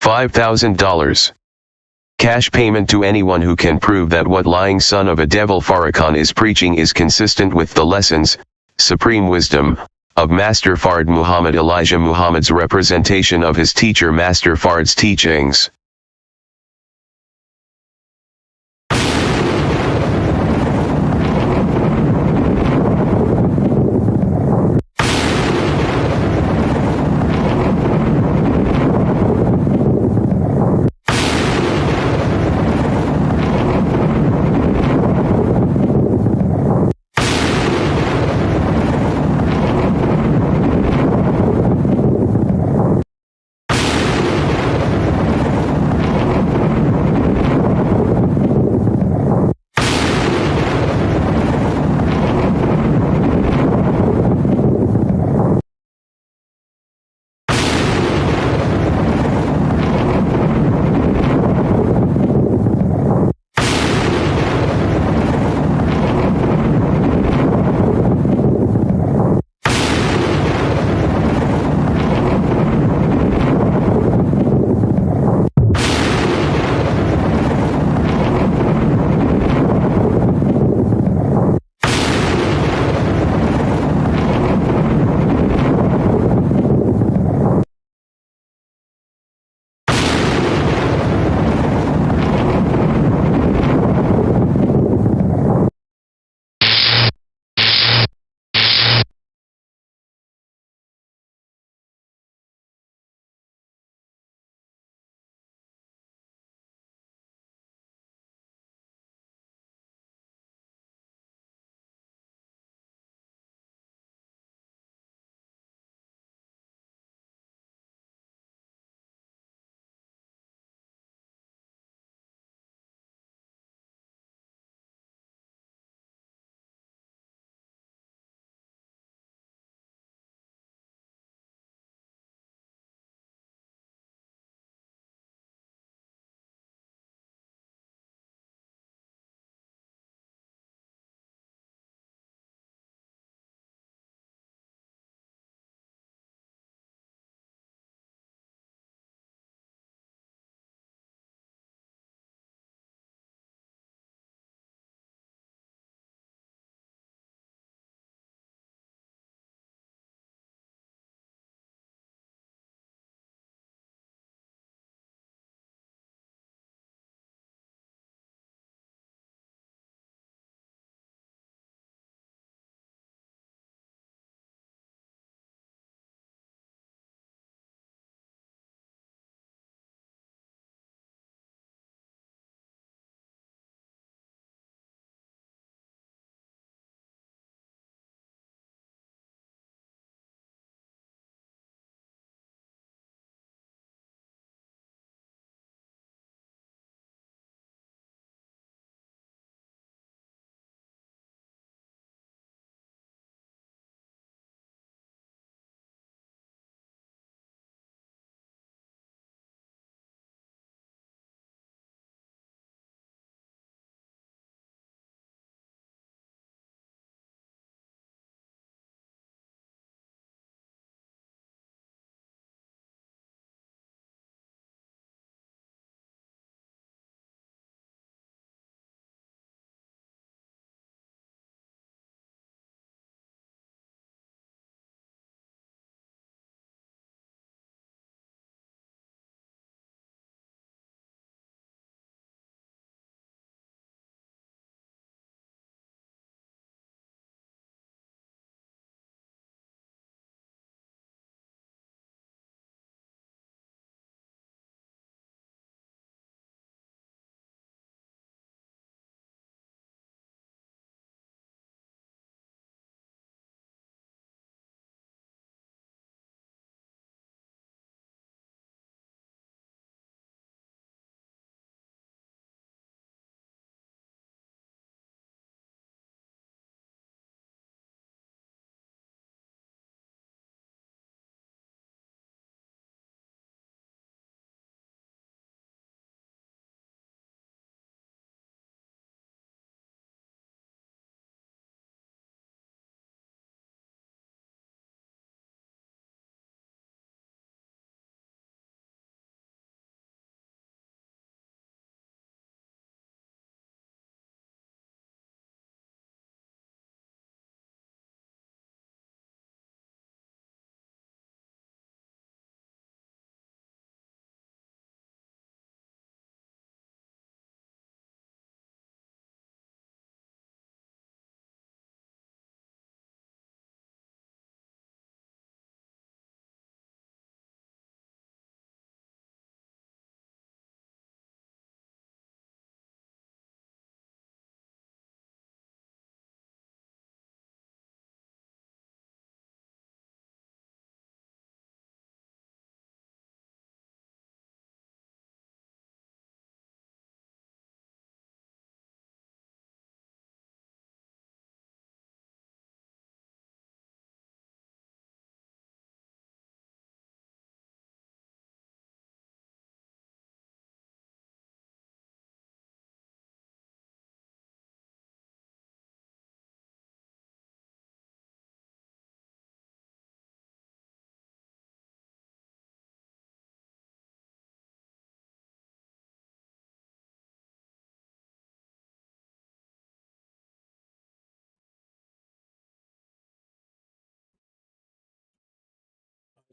$5,000. Cash payment to anyone who can prove that what lying son of a devil Farrakhan is preaching is consistent with the lessons, supreme wisdom, of Master Fard Muhammad Elijah Muhammad's representation of his teacher Master Fard's teachings.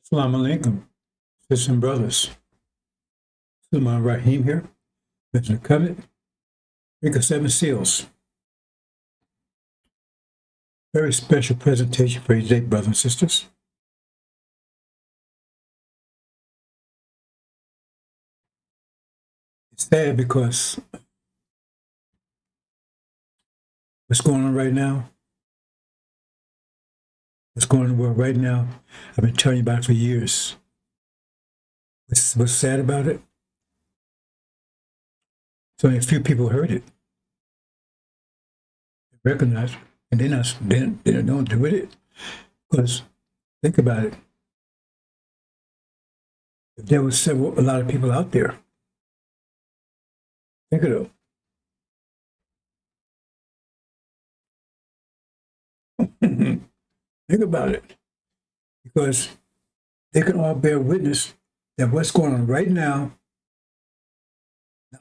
Assalamu alaikum, sisters and brothers. Sulman Rahim here, Mr. Covenant, Week of Seven Seals. Very special presentation for you today, brothers and sisters. It's sad because what's going on right now, what's going on in the world right now, I've been telling you about it for years. What's sad about it? So only a few people heard it, recognize it, and they don't know what to do with it. Because think about it. If there was a lot of people out there, think of it. Think about it. Because they can all bear witness that what's going on right now,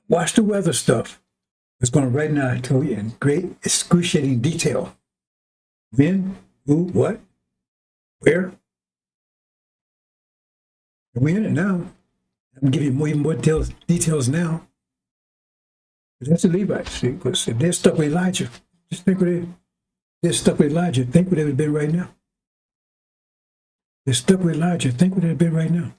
watch the weather stuff. What's going on right now, I told you in great excruciating detail. When, who, what, where. We're in it now. I'm going to give you even more details now. But that's the Levites, see, because if they're stuck with Elijah, just think what they're stuck with Elijah, think what they would have been right now. They're stuck with Elijah, think what they'd have been right now.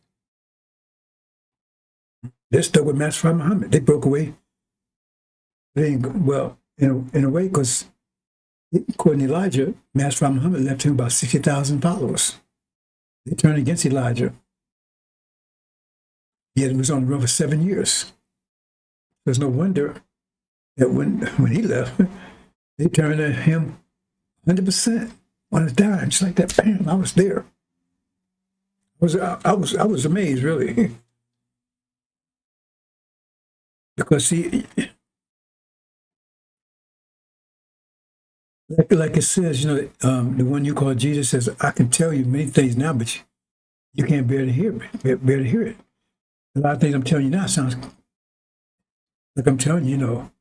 They're stuck with Master Muhammad. They broke away. Well, in a way, because according to Elijah, Master Muhammad left him about 60,000 followers. They turned against Elijah. Yet it was on the run for 7 years. There's no wonder that when he left, they turned to him 100% on a dime, just like that. Bam! I was there. I was amazed, really, because see, like it says, the one you call Jesus says, "I can tell you many things now, but you can't bear to hear it." A lot of things I'm telling you now sounds like I'm telling you,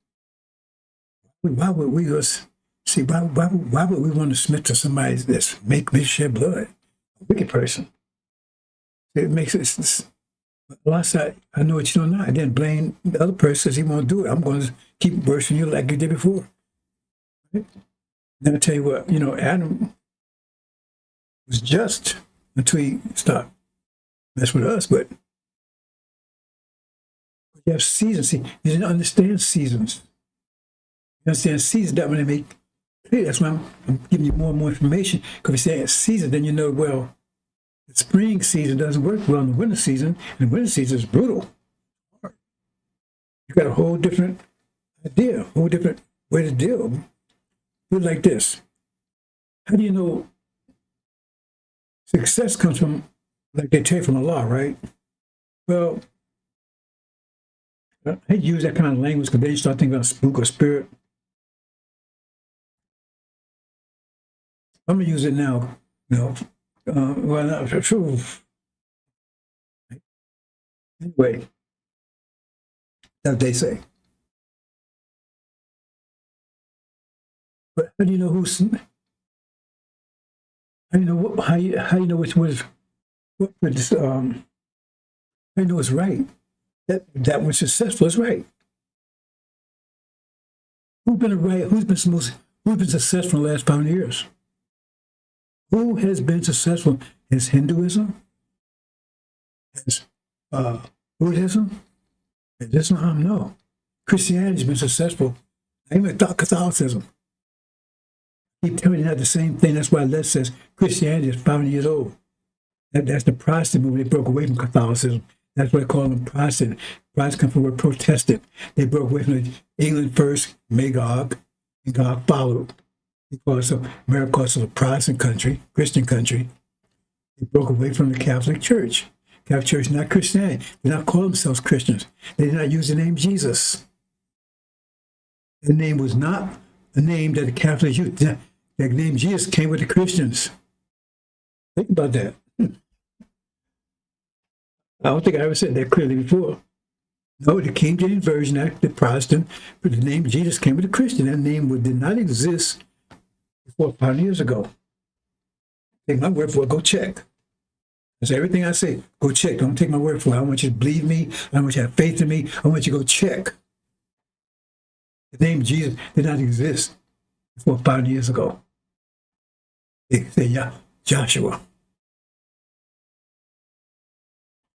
why would we just see? Why would we want to submit to somebody that's make me shed blood? A wicked person. It makes it. Last I know what you don't know. I didn't blame the other person says he won't do it. I'm going to keep worshiping you like you did before. Right? Then I tell you what, Adam was just until he stopped messing with us, but. You have seasons. See, you didn't understand seasons. You understand seasons, that when they make clear. That's why I'm giving you more and more information. Because if you say it's season, then you know, well, the spring season doesn't work well in the winter season, and the winter season is brutal. You got a whole different idea, a whole different way to deal. Do it like this. How do you know success comes from, like they take from Allah, right? Well, I hate to use that kind of language because then you start thinking about spook or spirit. I'm going to use it now. Well, not true. Anyway, that's what they say. But how do you know who's? How do you know what? How you know which was? How do you know it's right? That was successful is right. Who's been successful in the last 500 years? Who has been successful? Is Hinduism? Is Buddhism? Is Islam? No. Christianity's been successful. Even Catholicism. I keep telling you that the same thing. That's why Les says Christianity is 500 years old. That's the Protestant movement. They broke away from Catholicism. That's why they call them Protestant. Protestant come from the word Protestant. They broke away from England first, Magog, and God followed. Because America was a Protestant country, Christian country. They broke away from the Catholic Church. Catholic Church is not Christianity. They do not call themselves Christians. They did not use the name Jesus. The name was not a name that the Catholics used. The name Jesus came with the Christians. Think about that. I don't think I ever said that clearly before. No, the King James Version, the Protestant, but the name Jesus came with the Christian. That name did not exist before 5 years ago. Take my word for it, go check. That's everything I say. Go check. Don't take my word for it. I want you to believe me. I want you to have faith in me. I want you to go check. The name Jesus did not exist before 5 years ago. They said, yeah, Joshua.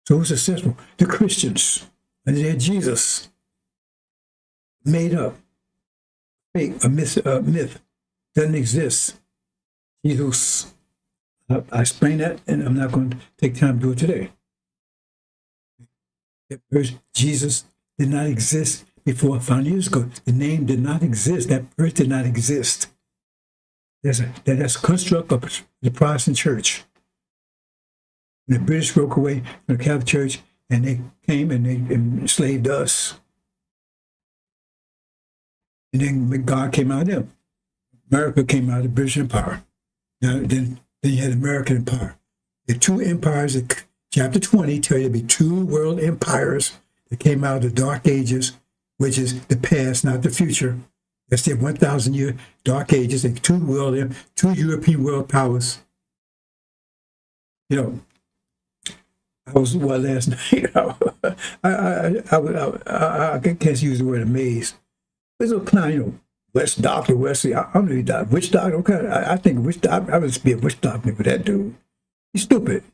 So who's successful? The Christians. And they had Jesus. Made up. Fake. A myth. Doesn't exist. Jesus. I explain that, and I'm not going to take time to do it today. Jesus did not exist before 5 years ago. The name did not exist. That verse did not exist. That's a construct of the Protestant church. When the British broke away from the Catholic Church, and they came and they enslaved us. And then God came out of them. America came out of the British Empire. Now, then you had American Empire. The two empires, chapter 20 tell you to be two world empires that came out of the Dark Ages, which is the past, not the future. That's the 1,000-year Dark Ages, and two European world powers. You know, I was last night. I can't use the word amazed. There's a kind, West Doctor, Wesley. I don't know which doctor. Okay, I think which doctor. I would be a witch doctor for that dude. He's stupid.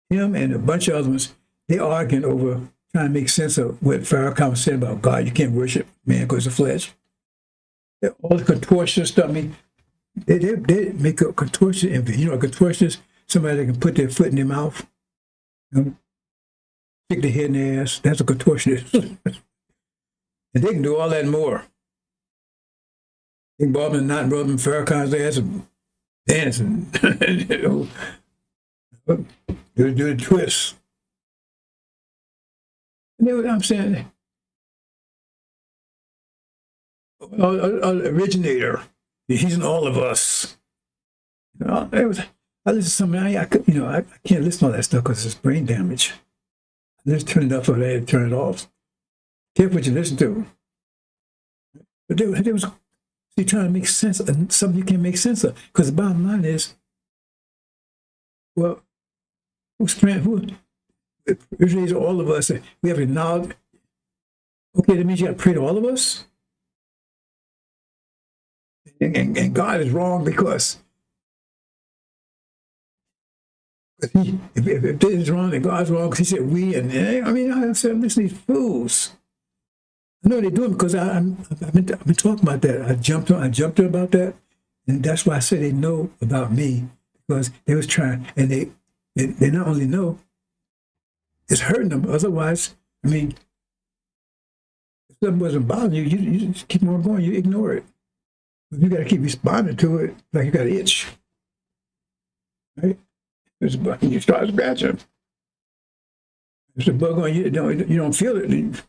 Him and a bunch of other ones, they arguing over trying to make sense of what Farrakhan was saying about God. You can't worship man because of flesh. All the contortionist stuff. I mean, they make a contortionist envy. A contortionist, somebody that can put their foot in their mouth, stick their head in their ass. That's a contortionist. And they can do all that and more. They can bob in a knot and rub in Farrakhan's ass and dance and do the twist. And then what I'm saying, originator, he's in all of us. I listen to something, I can't listen to all that stuff because it's brain damage. Let's turn it up or they turn it off. Careful what you listen to. But they was trying to make sense of something you can't make sense of. Because the bottom line is, well, originates all of us. We have acknowledged. Okay, that means you got to pray to all of us. And God is wrong because if this is wrong, then God's wrong because He said we. And I said, listen to these fools. I know they're doing it because I've been talking about that. I jumped on about that, and that's why I said they know about me because they was trying, and they not only know, it's hurting them. Otherwise, if something wasn't bothering you, you just keep on going. You ignore it. But you got to keep responding to it like you got an itch, right? There's a bug, and you start scratching. There's a bug on you. You don't feel it. The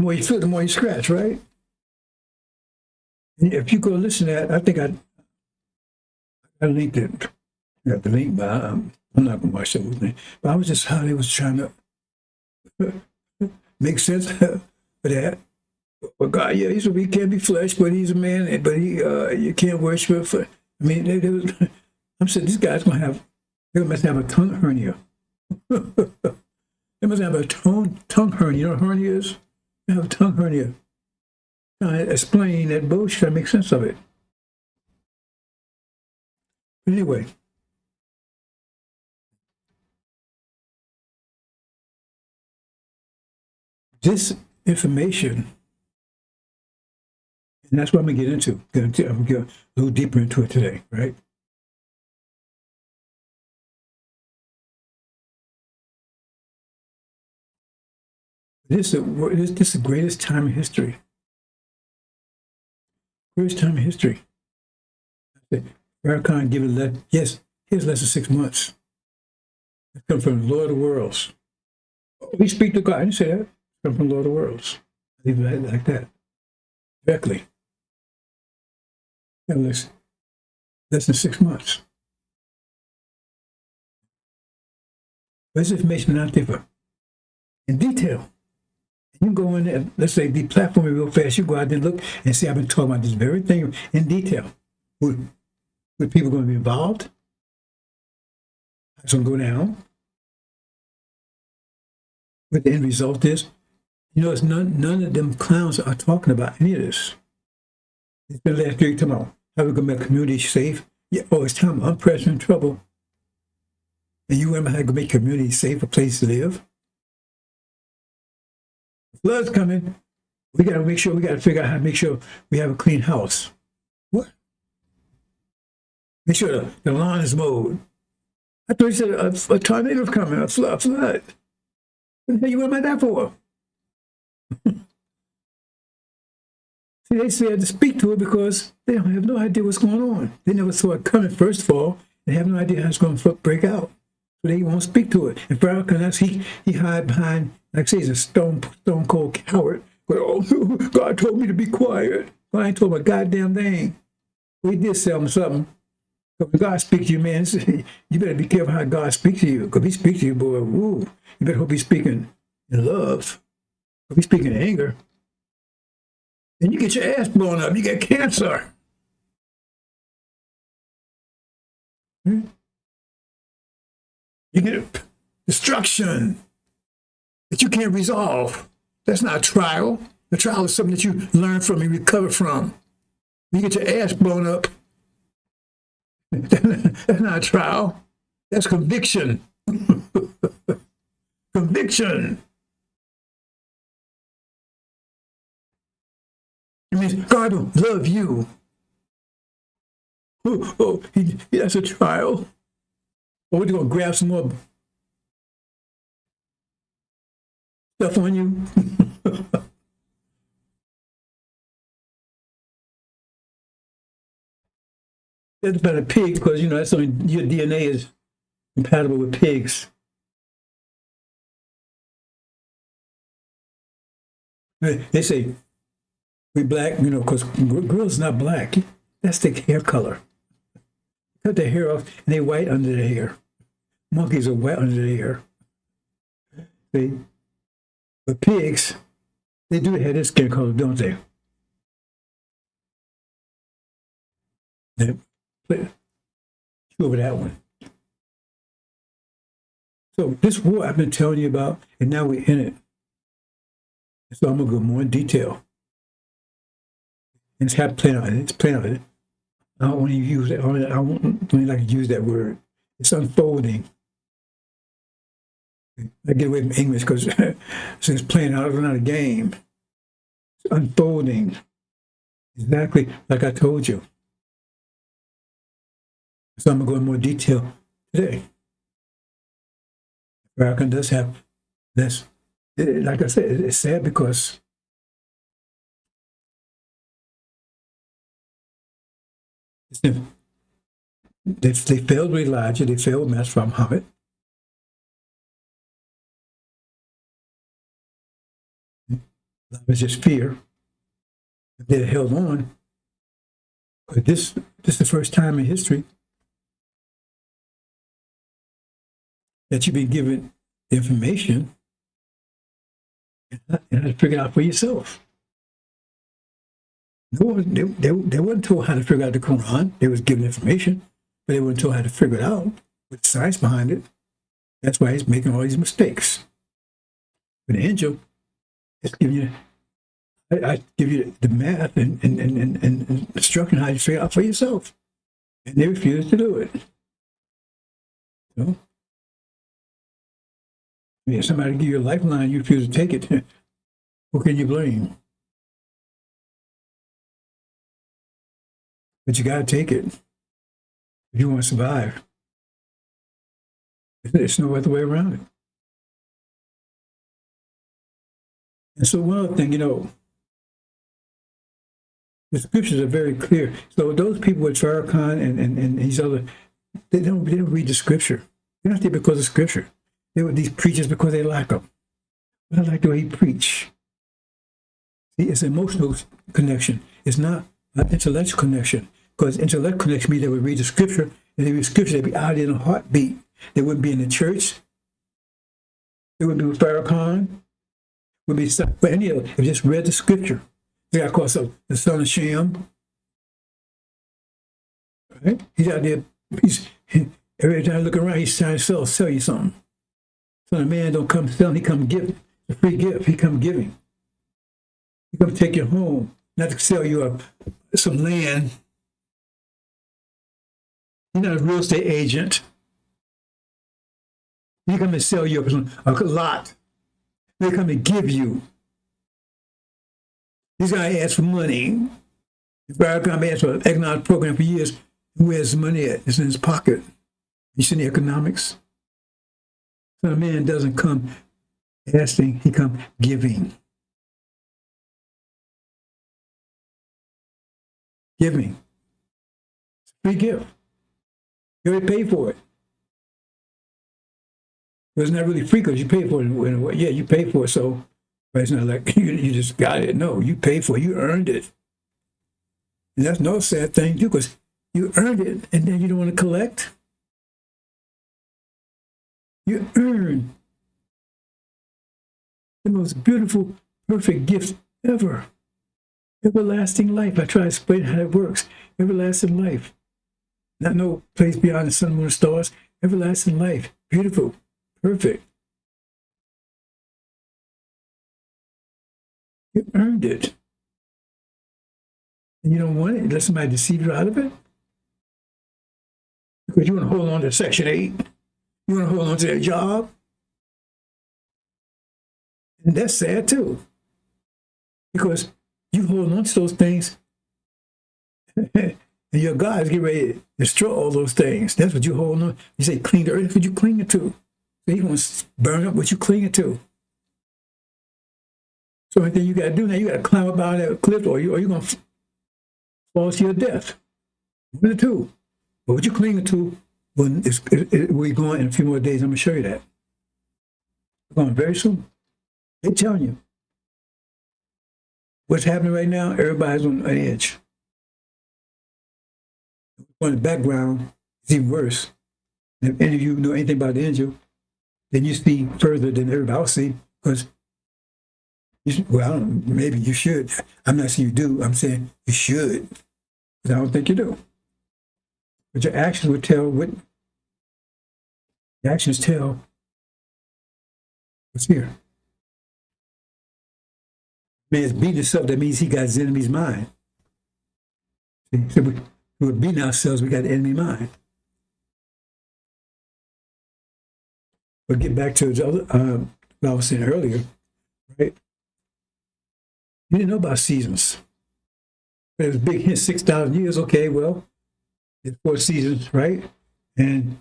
more you feel it, the more you scratch, right? And if you go listen to that, I think I linked it. I got the link, but I'm not going to watch that whole thing. But I was just how they was trying to make sense of that. Well, God, yeah, he can't be flesh, but he's a man, but you can't worship for. I'm saying these guys they must have a tongue hernia. They must have a tongue hernia. You know what hernia is? They have a tongue hernia. Trying to explain that bullshit, I make sense of it. But anyway. This information, and that's what I'm going to get into. I'm going to go a little deeper into it today, right? This is the greatest time in history. Greatest time in history. Farrakhan give it yes, here's less than 6 months. It comes from the Lord of the Worlds. We speak to God. I didn't say that. It comes from the Lord of the Worlds. I leave it like that. Directly. And less than 6 months. But this information out there in detail. You can go in there, let's say, deplatform it real fast. You go out there and look and see, I've been talking about this very thing in detail. Would people going to be involved? It's going to go down. What the end result is, it's none of them clowns are talking about any of this. It's been last week tomorrow. How we going to make community safe? Yeah, it's time I'm pressing trouble. And you remember how to make community safe, a place to live? Flood's coming. We got to figure out how to make sure we have a clean house. What? Make sure the lawn is mowed. I thought you said a tornado's coming, a flood. What the hell you want about that for? See, they said to speak to it because they don't have no idea what's going on. They never saw it coming, first of all. They have no idea how it's going to break out. So they won't speak to it. And Farrakhan, he hide behind, like I say, he's a stone cold coward. But, God told me to be quiet. God ain't told him a goddamn thing. Well, he did tell him something. But when God speaks to you, man, you better be careful how God speaks to you. Because if he speaks to you, boy, you better hope he's speaking in love. If he's speaking in anger, and you get your ass blown up, you get cancer. You get destruction that you can't resolve. That's not a trial. The trial is something that you learn from and recover from. You get your ass blown up. That's not a trial. That's conviction. Conviction. It means God will love you. That's a trial. Or we're going to grab some more stuff on you. That's about a pig because, that's only, your DNA is compatible with pigs. They say, we black, because girls not black. That's their hair color. Cut their hair off, and they white under their hair. Monkeys are white under their hair. See? But pigs, they do have this skin color, don't they? Chew over that one. So this war I've been telling you about, and now we're in it. So I'm going to go more in detail. And it's playing out. It's playing out. I don't want to use that. I don't like to use that word. It's unfolding. I get away from English because since playing out, it's not a game. It's unfolding. Exactly like I told you. So I'm going to go in more detail today. Farrakhan does have this. Like I said, it's sad because they failed with Elijah, they failed Master Muhammad. That was just fear. If they had held on, but this is the first time in history that you've been given information and how to figure it out for yourself. No, they weren't told how to figure out the Quran. They was given information, but they weren't told how to figure it out with science behind it. That's why he's making all these mistakes. But the angel is giving you, I give you the math and instruction how to figure it out for yourself. And they refuse to do it. So, if somebody give you a lifeline, you refuse to take it. Who can you blame? But you got to take it if you want to survive. There's no other way around it. And so one other thing, the scriptures are very clear. So those people with Farrakhan and these other, they don't read the scripture. They're not there because of scripture. They were these preachers because they like them. But I like the way he preach. See, it's an emotional connection. It's not an intellectual connection. Because intellectual connection means they would read the scripture, and they read scripture, they'd be out in a heartbeat. They wouldn't be in the church. They wouldn't be with Farrakhan. Would be for any of them. If they just read the scripture. They got called the son of Shem. Right? He's out there. Every time I look around, he's trying to sell you something. So the man don't come selling, he come giving. It's a free gift. He come giving. He come take you home, not to sell you some land. He's not a real estate agent. He come and sell you a lot. They come and give you. He's going to ask for money. Farrakhan asked for an economic program for years. Where's the money at? It's in his pocket. You see the economics? So a man doesn't come asking, he comes giving. Giving. It's a free gift. You already paid for it. But it's not really free because you paid for it in a way. Yeah, you paid for it, so but it's not like you just got it. No, you paid for it. You earned it. And that's no sad thing, too, because you earned it, and then you don't want to collect. You earn the most beautiful, perfect gift ever. Everlasting life. I try to explain how it works. Everlasting life. Not no place beyond the sun, moon, and stars. Everlasting life. Beautiful. Perfect. You earned it. And you don't want it. Let somebody deceive you out of it. Because you want to hold on to Section 8. You want to hold on to that job. And that's sad too. Because you hold on to those things and your God is getting ready to destroy all those things. That's what you hold on. You say cling to earth. That's what you clinging to. So you want to burn up what you clinging to. So the only thing you got to do now, you got to climb up out of that cliff or you're going to fall to your death. One of the two. But what you clinging to, we're going in a few more days. I'm going to show you that. We're going very soon. They're telling you. What's happening right now, everybody's on an edge. On the background, it's even worse. And if any of you know anything about the angel, then you see further than everybody else see, because, well, I don't know, maybe you should. I'm not saying you do. I'm saying you should, because I don't think you do. But your actions would tell what, your actions tell what's here. Man's beating himself, that means he got his enemy's mind. See? So we're beating ourselves, we got the enemy mind. But get back to the other, what I was saying earlier, right? You didn't know about seasons. But it was a big hint, 6,000 years. Okay, well, it's 4 seasons, right? And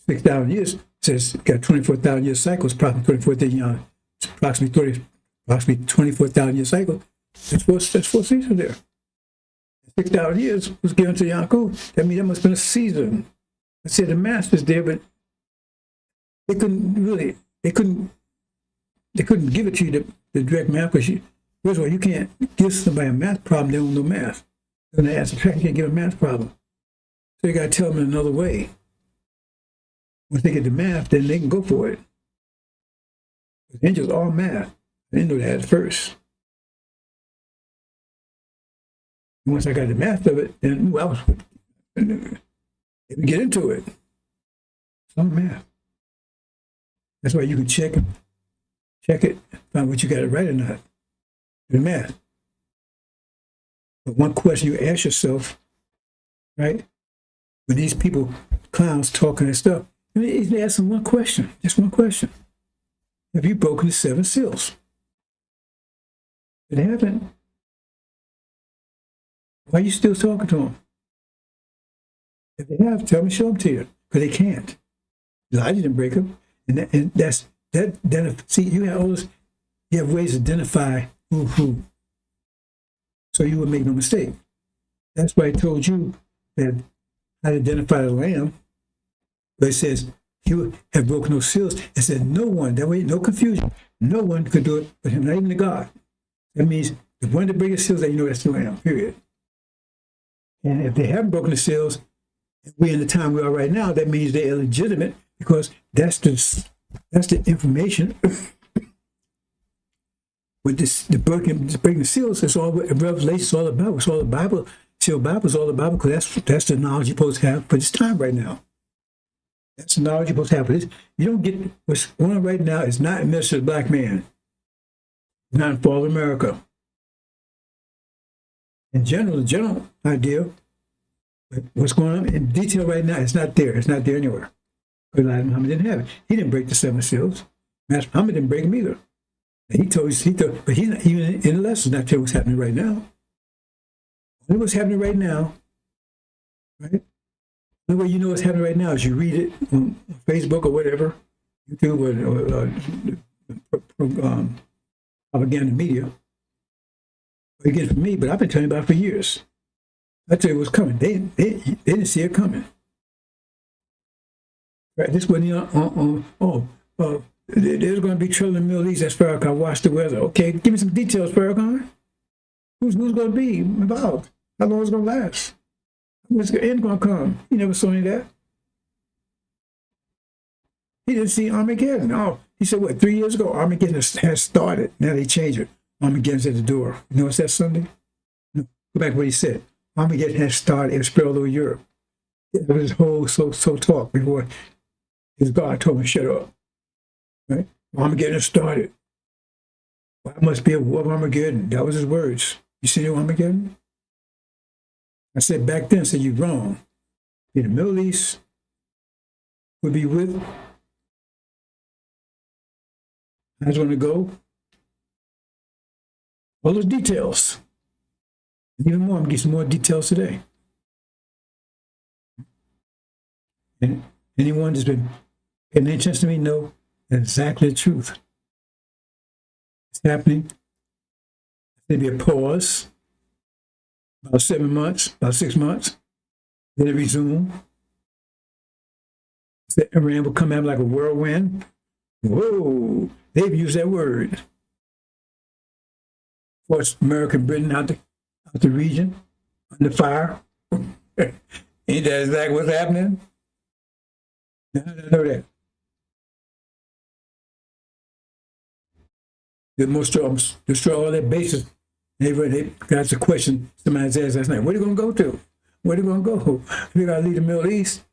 6,000 years says got 24,000 year cycles, approximately 24,000 year cycle. That's four seasons there. 6,000 years was given to Yaakov. That means there must have been a season. I said the master's there, but they couldn't give it to you the direct math, because first of all, you can't give somebody a math problem, they don't know math. They're going to ask them, you can't give a math problem. So you got to tell them in another way. Once they get the math, then they can go for it. The angels are math. I didn't know that at first. And once I got the math of it, then, well, they can get into it. It's all math. That's why you can check it, find what you got it right or not. The math. But one question you ask yourself, right? When these people, clowns talking and stuff, you ask them one question, just one question. Have you broken the 7 seals? If they haven't, why are you still talking to them? If they have, tell me, show them to you. Because they can't. I didn't break them. And that's see, you have all this, you have ways to identify who. So you would make no mistake. That's why I told you that how to identify the lamb. But it says, you have broken those seals. It said no one, that way, no confusion. No one could do it but him, not even the God. That means the one that breaks the seals, that you know that's the lamb, period. And if they haven't broken the seals, we're in the time we are right now, that means they're illegitimate, because that's the information. With the breaking the seals, it's all what Revelation is all about. It's all the Bible. Sealed Bible is all about, because that's the knowledge you're supposed to have for this time right now. That's the knowledge you're supposed to have. But you don't get what's going on right now is not a message of the black man. It's not in fall of America. In general, the general idea, but what's going on in detail right now, it's not there. It's not there anywhere. Because Elijah Muhammad didn't have it. He didn't break the 7 seals. Master Muhammad didn't break them either. And he told, but he's not even in the lesson, not tell what's happening right now. Only what's happening right now, right? The way you know what's happening right now is you read it on Facebook or whatever, YouTube or propaganda media. Or you get it from me, but I've been telling you about it for years. I tell you what's coming. They didn't see it coming. Right? This wasn't there's going to be trouble in the Middle East. That's Farrakhan. Watch the weather. Okay, give me some details, Farrakhan. Who's going to be involved? How long is it going to last? When's the end going to come? He never saw any of that. He didn't see Armageddon. Oh, he said, what, 3 years ago, Armageddon has started. Now they change it. Armageddon's at the door. You know what's that Sunday? No. Go back to what he said. Armageddon has started. It was spread all over Europe. It was his whole so talk before his God told him to shut up. Right? Armageddon has started. Well, it must be a war of Armageddon. That was his words. You see the Armageddon? I said back then, I said, you're wrong. In the Middle East would be with. I was going to go. All those details. And even more, I'm going to get some more details today. And anyone that's been paying attention to me know that's exactly the truth. It's happening. There'll be a pause. About 7 months, about 6 months. Then it resume. Iran will come out like a whirlwind. Whoa, they've used that word. Force America and Britain out the region, under fire. Ain't that exactly what's happening? I know that. They must destroy all their bases. That's a question somebody asked last night. Where are they going to go to? Where are they going to go? We got to leave the Middle East.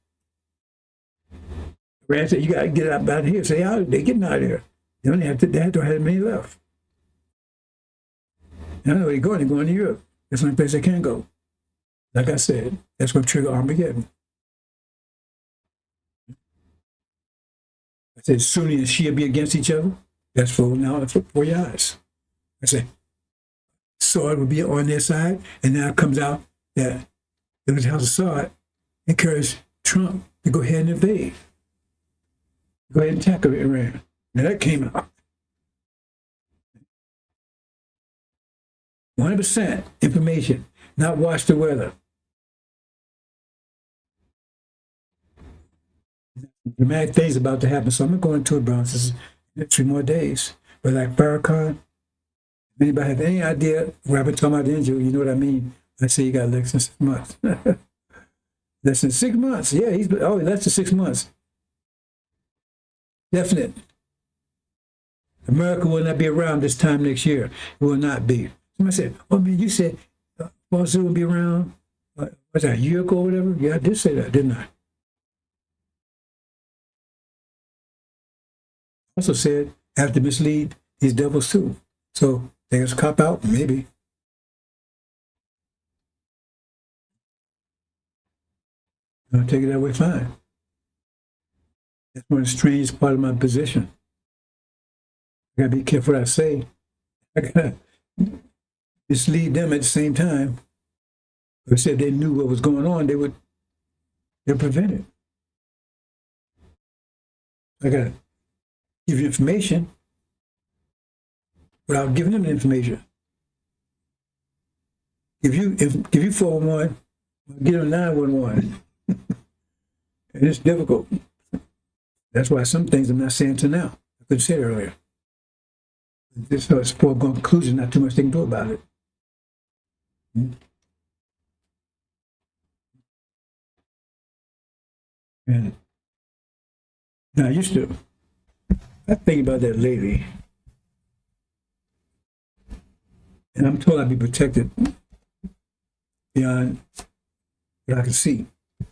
Iran said, you got to get out of here. Say, they're getting out of here. They only have to have many left. And I know they're going to Europe. That's the only place they can go. Like I said, that's what triggered Armageddon. I said, Sunni and Shia be against each other. That's for now for your eyes. I said, Sword would be on their side, and now it comes out that the House of Sword encouraged Trump to go ahead and invade. Go ahead and tackle Iran. Now that came out. 100% information, not watch the weather. Dramatic things about to happen, so I'm going to go into it, Browns. This is 3 more days. But like Farrakhan, if anybody have any idea what I've been talking about the Injil, you know what I mean. I say you got less than 6 months. Less than 6 months. Yeah, less than 6 months. Definite. America will not be around this time next year. It will not be. Somebody said, oh man, you said Boston will be around, was that a year ago or whatever? Yeah, I did say that, didn't I? Also said, I have to mislead these devils too. So there's a cop out, maybe. I'll take it that way, fine. That's one of the strangest part of my position. I gotta be careful what I say. I gotta mislead them at the same time. If they said they knew what was going on, they'd prevent it. I gotta give you information without giving them the information. Give you 411, give them 911. And it's difficult. That's why some things I'm not saying to now. I couldn't say it earlier. This is a foregone conclusion, not too much they can do about it. And now I think about that lately. And I'm told I'd be protected beyond what I can see. Don't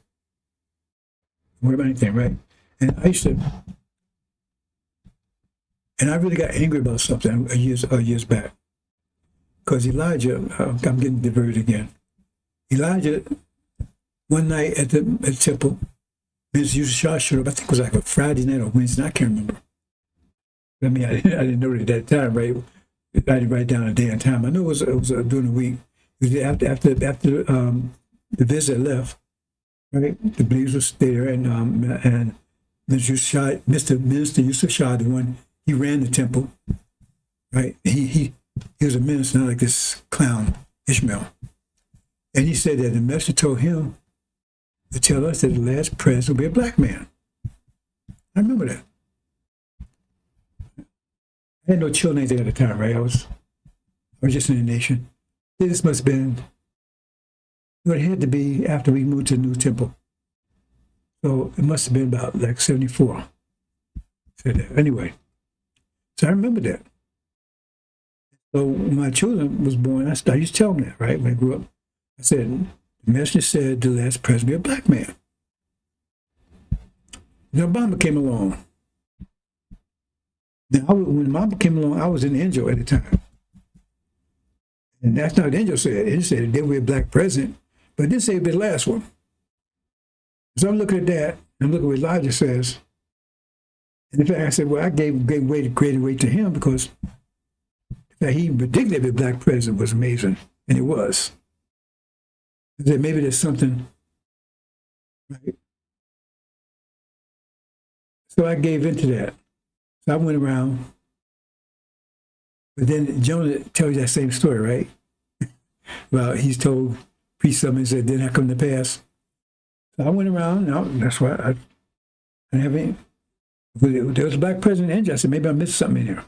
worry about anything, right? And I used to, and I really got angry about something years back. Because Elijah, I'm getting diverted again. Elijah, one night at the temple, Minister Yusha showed up. I think it was like a Friday night or Wednesday night, I can't remember. I mean, I didn't know it at that time, right? I didn't write down a day and time. I know it was during the week. It was after the visit left, right? The believers were there, and Minister Yusuf Shah, the one, he ran the temple, right? He was a minister, not like this clown Ishmael. And he said that the messenger told him to tell us that the last president will be a black man. I remember that. I had no children at the time, right? I was just in the nation. This must have been, it had to be after we moved to the new temple. So it must have been about like 74. Anyway, so I remember that. So when my children was born, I used to tell them that, right? When I grew up, I said, the messenger said the last president will be a black man. Then Obama came along. Now, when Obama came along, I was in Injil at the time. And that's not what Injil said. It said there will be a black president, but it didn't say it would be the last one. So I'm looking at that, and look at what Elijah says. And in fact, I said, well, I gave greater weight to him because in fact, he predicted that the black president was amazing, and it was. I said, maybe there's something, right? So I gave into that. So I went around, but then Jonah tells you that same story, right? Well, he's told, preached something and said, didn't that come to pass? So I went around, no, that's why I didn't have any. There was a black president in India. I said, maybe I missed something in here.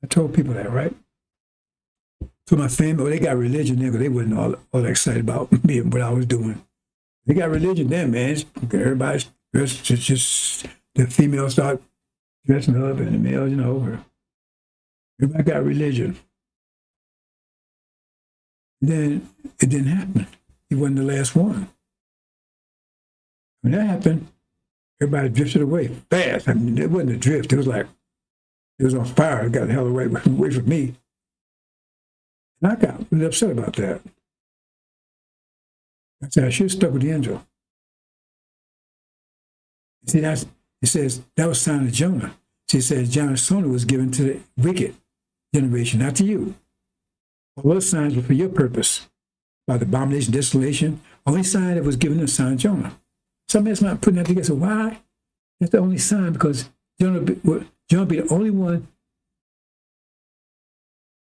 I told people that, right? So my family, they got religion there, because they wasn't all excited about me and what I was doing. They got religion then, man. Everybody's just the females start dressing up, and the males, everybody got religion. Then it didn't happen. He wasn't the last one. When that happened, everybody drifted away fast. I mean, it wasn't a drift. It was like, it was on fire. It got the hell away from me. And I got really upset about that. I said, I should have stuck with the angel. See, it says, that was sign of Jonah. See, it says, Jonah's son was given to the wicked generation, not to you. All those signs were for your purpose. By the abomination, desolation, only sign that was given to the sign of Jonah. Some man's not putting that together. So why? That's the only sign, because Jonah be the only one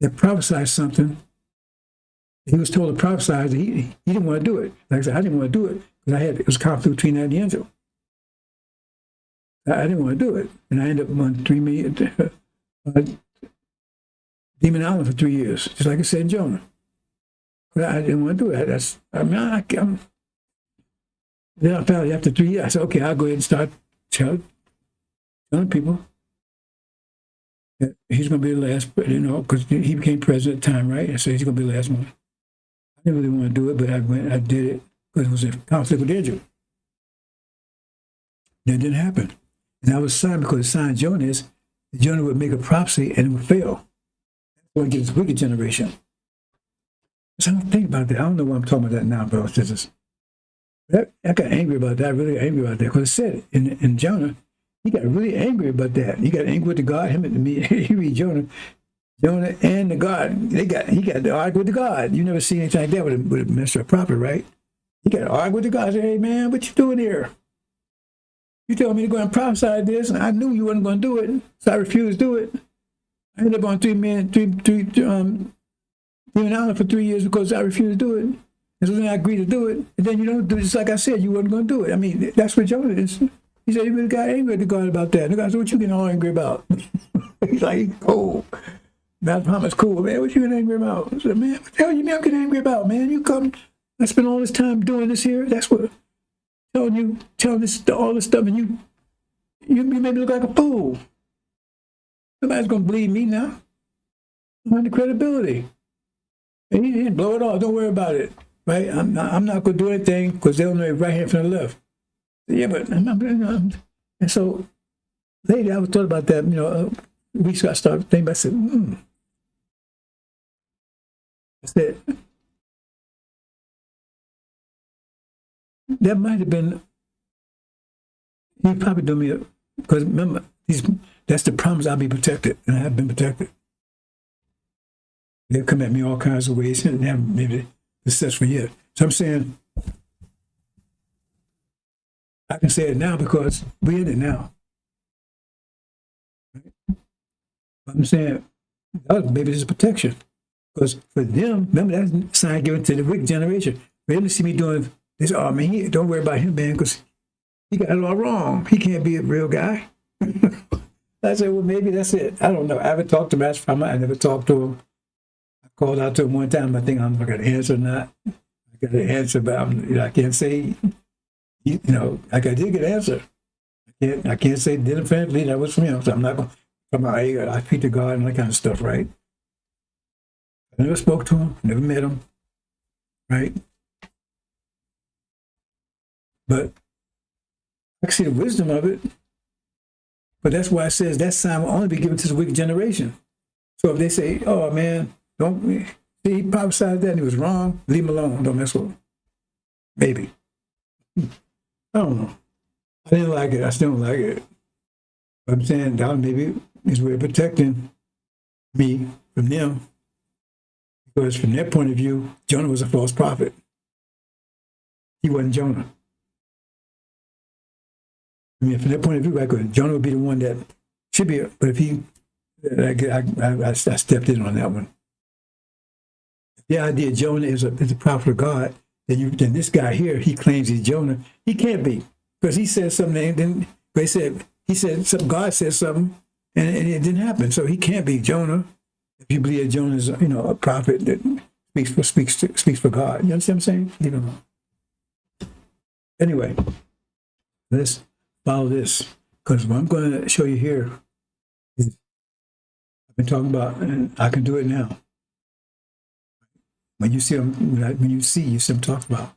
that prophesied something. He was told to prophesy that he didn't want to do it. Like I said, I didn't want to do it because it was conflict between that and the angel. I didn't want to do it. And I ended up on Demon Island for 3 years, just like I said in Jonah. But I didn't want to do it. Then I found after 3 years, I said, okay, I'll go ahead and start telling people that he's going to be the last, because he became president at the time, right? I said he's going to be the last one. I didn't really want to do it, but I did it because it was a conflict with Israel. That didn't happen. And that was a sign, because the sign of Jonah is that Jonah would make a prophecy and it would fail. That's what gives this wicked generation. So I don't think about that. I don't know why I'm talking about that now, bro. I got angry about that. I really got angry about that, because it said in Jonah, he got really angry about that. He got angry with the God. Him and me. You read Jonah and the God. He got to argue with the God. You never see anything like that with a minister of prophet, right? He got to argue with the God. Say, hey man, what you doing here? You told me to go and prophesy this, and I knew you wasn't going to do it, so I refused to do it. I ended up on Demon Island for 3 years because I refused to do it. And so then I agreed to do it, and then you don't do it, just like I said, you wasn't going to do it. I mean, that's what Jonah is. He said he really got angry at the God about that. The God said, what you getting all angry about? He's like, cool. Matt Muhammad's cool, man. What you getting angry about? I said, man, what the hell you mean I'm getting angry about, man? You come, I spent all this time doing this here. That's what, telling all this stuff, and you made me look like a fool. Somebody's going to believe me now. I want the credibility. And he didn't blow it off. Don't worry about it. Right? I'm not going to do anything because they'll know right hand from the left. Yeah, but And so lately I was thought about that, weeks ago I started thinking about, I said, I said, that might have been, he probably doing me, because remember, that's the promise, I'll be protected, and I have been protected. They've come at me all kinds of ways, and they haven't maybe successful yet. So I'm saying, I can say it now because we're in it now. Right? I'm saying, maybe this is protection. Because for them, remember that sign given to the wicked generation. For them to see me doing this, oh man, don't worry about him, man, because he got it all wrong. He can't be a real guy. I said, well, maybe that's it. I don't know. I haven't talked to Master Farmer. I never talked to him. I called out to him one time. I think I'm not going to answer or not. I got an answer, but I can't say, I did get an answer. I can't say definitively that was from him. So I'm not going to come out. I speak to God and that kind of stuff, right? I never spoke to him, never met him, right? But I can see the wisdom of it. But that's why it says that sign will only be given to the wicked generation. So if they say, oh man, don't, see, he prophesied that and he was wrong, leave him alone, don't mess with him. Maybe. I don't know. I didn't like it. I still don't like it. But I'm saying that maybe is way of protecting me from them. Because from their point of view, Jonah was a false prophet. He wasn't Jonah. I mean, from their point of view, right, Jonah would be the one that should be, but if he, I stepped in on that one. The idea Jonah is a prophet of God, then this guy here, he claims he's Jonah. He can't be, because he said something, then he said something, God said something, and it didn't happen. So he can't be Jonah. If you believe that Jonah is, a prophet that speaks for God. You understand what I'm saying? You don't know. Anyway, let's follow this, because what I'm going to show you here is I've been talking about, and I can do it now. When you see them, you see them talk about.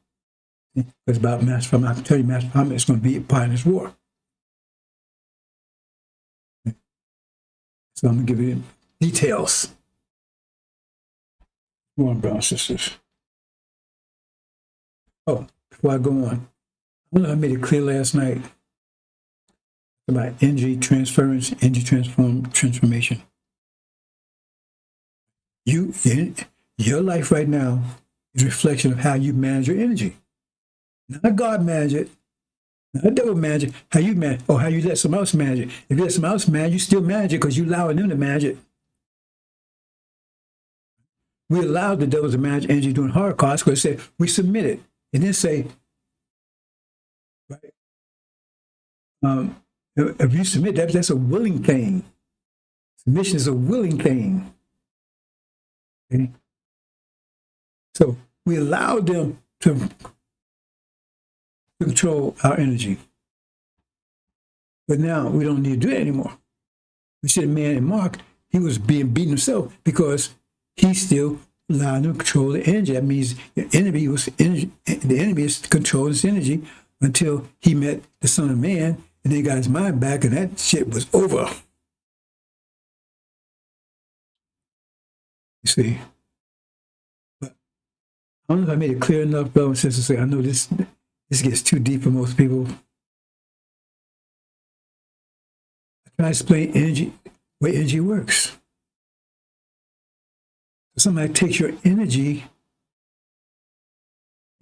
It's about Master Farmer. I can tell you, Master Farmer is going to be a part in this war. So I'm going to give you details. Come on, brothers and sisters. Oh, before I go on, I don't know if I made it clear last night about energy transference, energy transformation. Your life right now is a reflection of how you manage your energy. Not God manage it, not the devil manage it, how you manage, or how you let someone else manage it. If you let someone else manage it, you still manage it because you allowing them to manage it. We allowed the devil to manage energy during Holocaust because it said we submit it. And then say, right? If you submit, that's a willing thing. Submission is a willing thing. Okay? So we allowed them to control our energy. But now we don't need to do it anymore. We see the man in Mark, he was being beaten himself because he still allowed them to control the energy. That means the enemy is controlling his energy until he met the Son of Man, and then got his mind back, and that shit was over. You see? But I don't know if I made it clear enough, brothers and sisters, to say I know this gets too deep for most people. I try to explain energy, way energy works. Somebody takes your energy,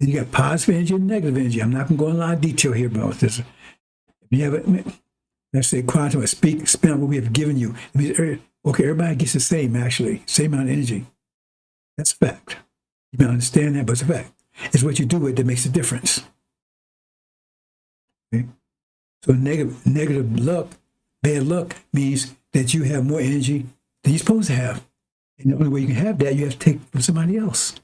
and you got positive energy and negative energy. I'm not going to go in a lot of detail here about this. If you have let's say quantum, spin on what we have given you. It means, okay, everybody gets the same, actually, same amount of energy. That's a fact. You may understand that, but it's a fact. It's what you do with it that makes a difference. Okay? So negative luck, bad luck means that you have more energy than you're supposed to have. And the only way you can have that, you have to take from somebody else.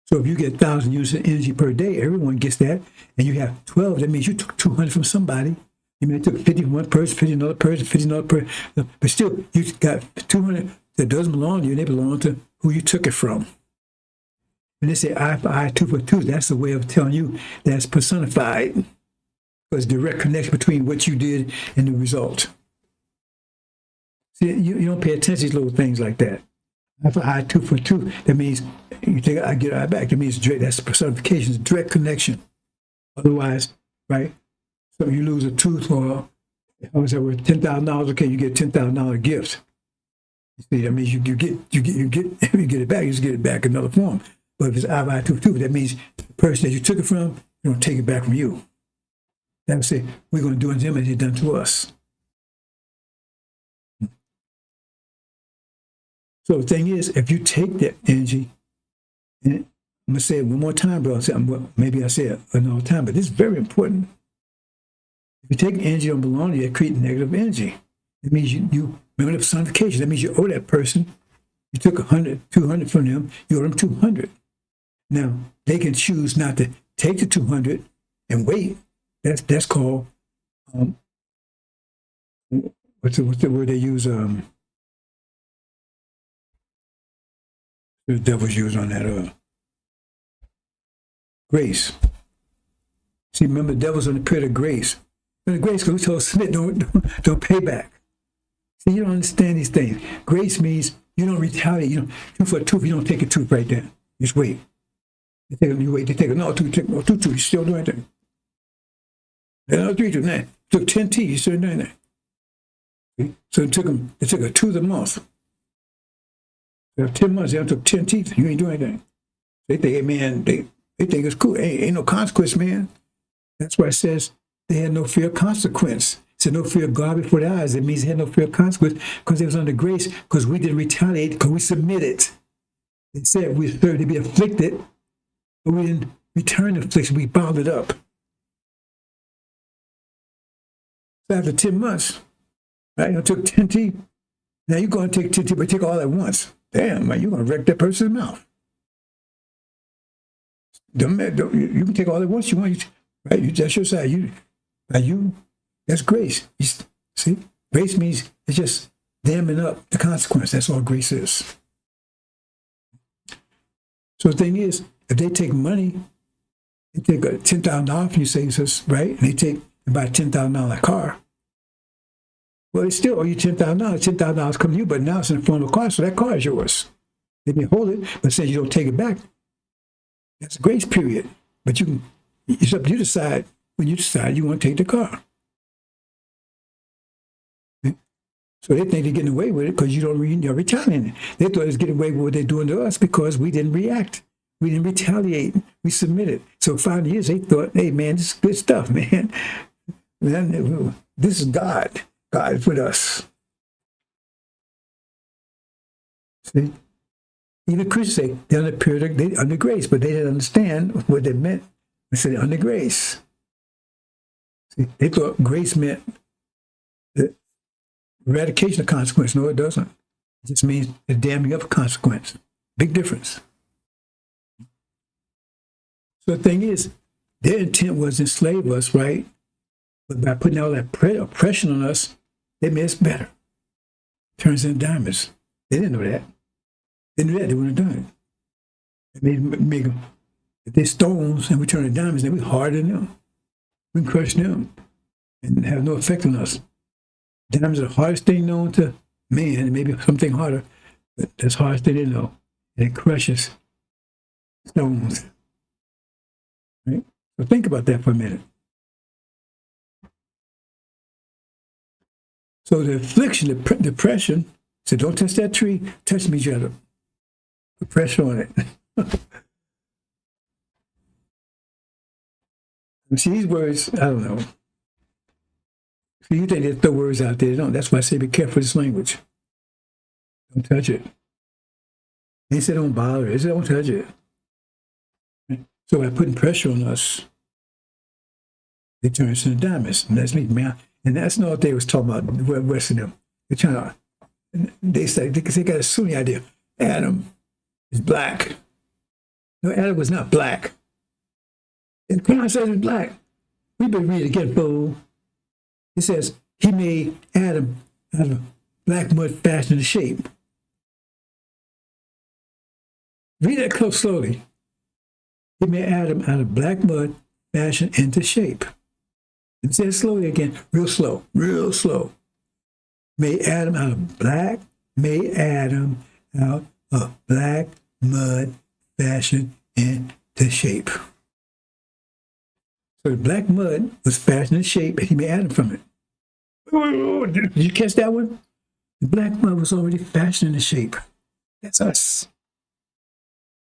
So if you get 1,000 units of energy per day, everyone gets that, and you have 12, that means you took 200 from somebody. You may have took 50 from one person, 50 another person, 50 another person, but still, you got 200 that doesn't belong to you, they belong to who you took it from. When they say eye for eye, tooth for tooth, that's a way of telling you that's personified. There's a direct connection between what you did and the result. See, you don't pay attention to little things like that. If I two for two, that means you take I get I back. That means direct, that's personification, it's direct connection. Otherwise, right? So you lose a tooth for how was that worth $10,000? Okay, you get $10,000 gift. You see, that means you get you get it back. You just get it back in another form. But if it's I two for two, that means the person that you took it from, you don't take it back from you. That would say we're going to do unto them as they've done to us. So the thing is, if you take that energy, and I'm going to say it one more time, bro. Maybe I say it another time, but this is very important. If you take energy that don't belong to you, it creates negative energy. It means you remember the personification. That means you owe that person. You took 100, 200 from them, you owe them 200. Now, they can choose not to take the 200 and wait. That's called, what's the word they use? The devil's use on that, grace. See, remember, the devil's on the period of grace. But the grace, because we told Smith, don't pay back. See, you don't understand these things. Grace means you don't retaliate. You don't, two for a tooth, you don't take a tooth right there. Just wait. You wait, they take another tooth, you still doing anything. Another 3 tooth, nah. Took 10 teeth, you still doing that. See? So it took a tooth a month. They have 10 months, they took 10 teeth, you ain't doing anything. They think, hey, man, they think it's cool. Ain't no consequence, man. That's why it says they had no fear of consequence. It said no fear of God before their eyes. It means they had no fear of consequence because they was under grace, because we didn't retaliate, because we submitted. They said we deserved to be afflicted, but we didn't return the affliction. We bound it up. So after 10 months, right, you took 10 teeth. Now you're going to take 10 teeth, but take all at once. Damn, man, you're going to wreck that person's mouth. You can take all at once you want, right? That's your side. That's grace. See, grace means it's just damming up the consequence. That's all grace is. So the thing is, if they take money, they take a $10,000 from you, say, right? And they take and buy a $10,000 car. Well, they still owe you $10,000. $10,000 come to you, but now it's in the form of a car, so that car is yours. They may hold it, but since you don't take it back, that's a grace period. But it's up to you to decide when you decide you want to take the car. So they think they're getting away with it because you're retaliating. They thought it was getting away with what they're doing to us because we didn't react. We didn't retaliate. We submitted. So 5 years, they thought, hey, man, this is good stuff, man. This is God. God is with us. See? Even Christians say they're under period, they're under grace, but they didn't understand what they meant. They said under grace. See, they thought grace meant the eradication of consequence. No, it doesn't. It just means the damming up of consequence. Big difference. So the thing is, their intent was to enslave us, right? But by putting all that oppression on us, they made us better. Turns into diamonds. They didn't know that. They knew that, they wouldn't have done it. They make them, if they're stones and we turn to diamonds, then we harden them. We can crush them and have no effect on us. Diamonds are the hardest thing known to man, and maybe something harder, but that's the hardest thing they know. And it crushes stones. Right? So think about that for a minute. So the affliction, the depression, said, don't touch that tree, touch me, you gotta put pressure on it. And see, these words, I don't know. See, you think they throw words out there, they don't. That's why I say be careful with this language. Don't touch it. They say don't bother it. They say don't touch it. So by putting pressure on us, they turn us into diamonds. And that's me, man. And that's not what they was talking about, the West of them. They're trying to, they say, because they got a Sunni idea. Adam is black. No, Adam was not black. And the Quran says he's black. We better read it again, fool. It says, he made Adam out of black mud fashioned into shape. Read that close slowly. He made Adam out of black mud fashioned into shape. And say it slowly again, real slow, real slow. Made Adam out of black, made Adam out of black mud fashioned into shape. So the black mud was fashioned into shape, and he made Adam from it. Did you catch that one? The black mud was already fashioned into shape. That's us.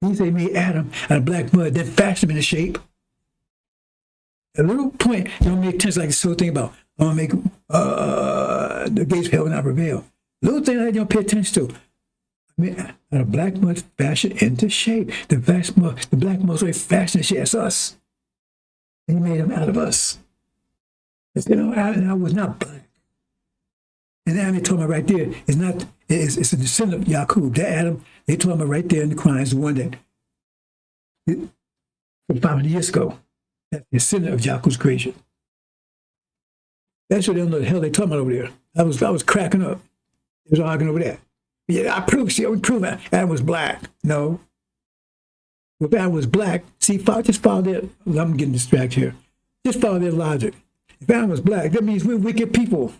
He said he made Adam out of black mud, then fashioned him into shape. A little point don't make sense, like this whole thing about I'm gonna make the gates of hell will not prevail. Little thing I don't pay attention to. I mean, out of black mud fashioned into shape. The black mud was already fashioned into shape. That's us. And he made him out of us. You know, Adam was not black. And Adam, they told me right there, it's a descendant of Yaqub. That Adam, they told me right there in the Quran, is the one that, from 500 years ago, that's the descendant of Yaqub's creation. That's what they don't know the hell they talking about over there. I was cracking up. They was arguing over that. Yeah, I proved Adam was black. No. If Adam was black, see, just follow their, I'm getting distracted here. Just follow their logic. If Adam was black, that means we're wicked people.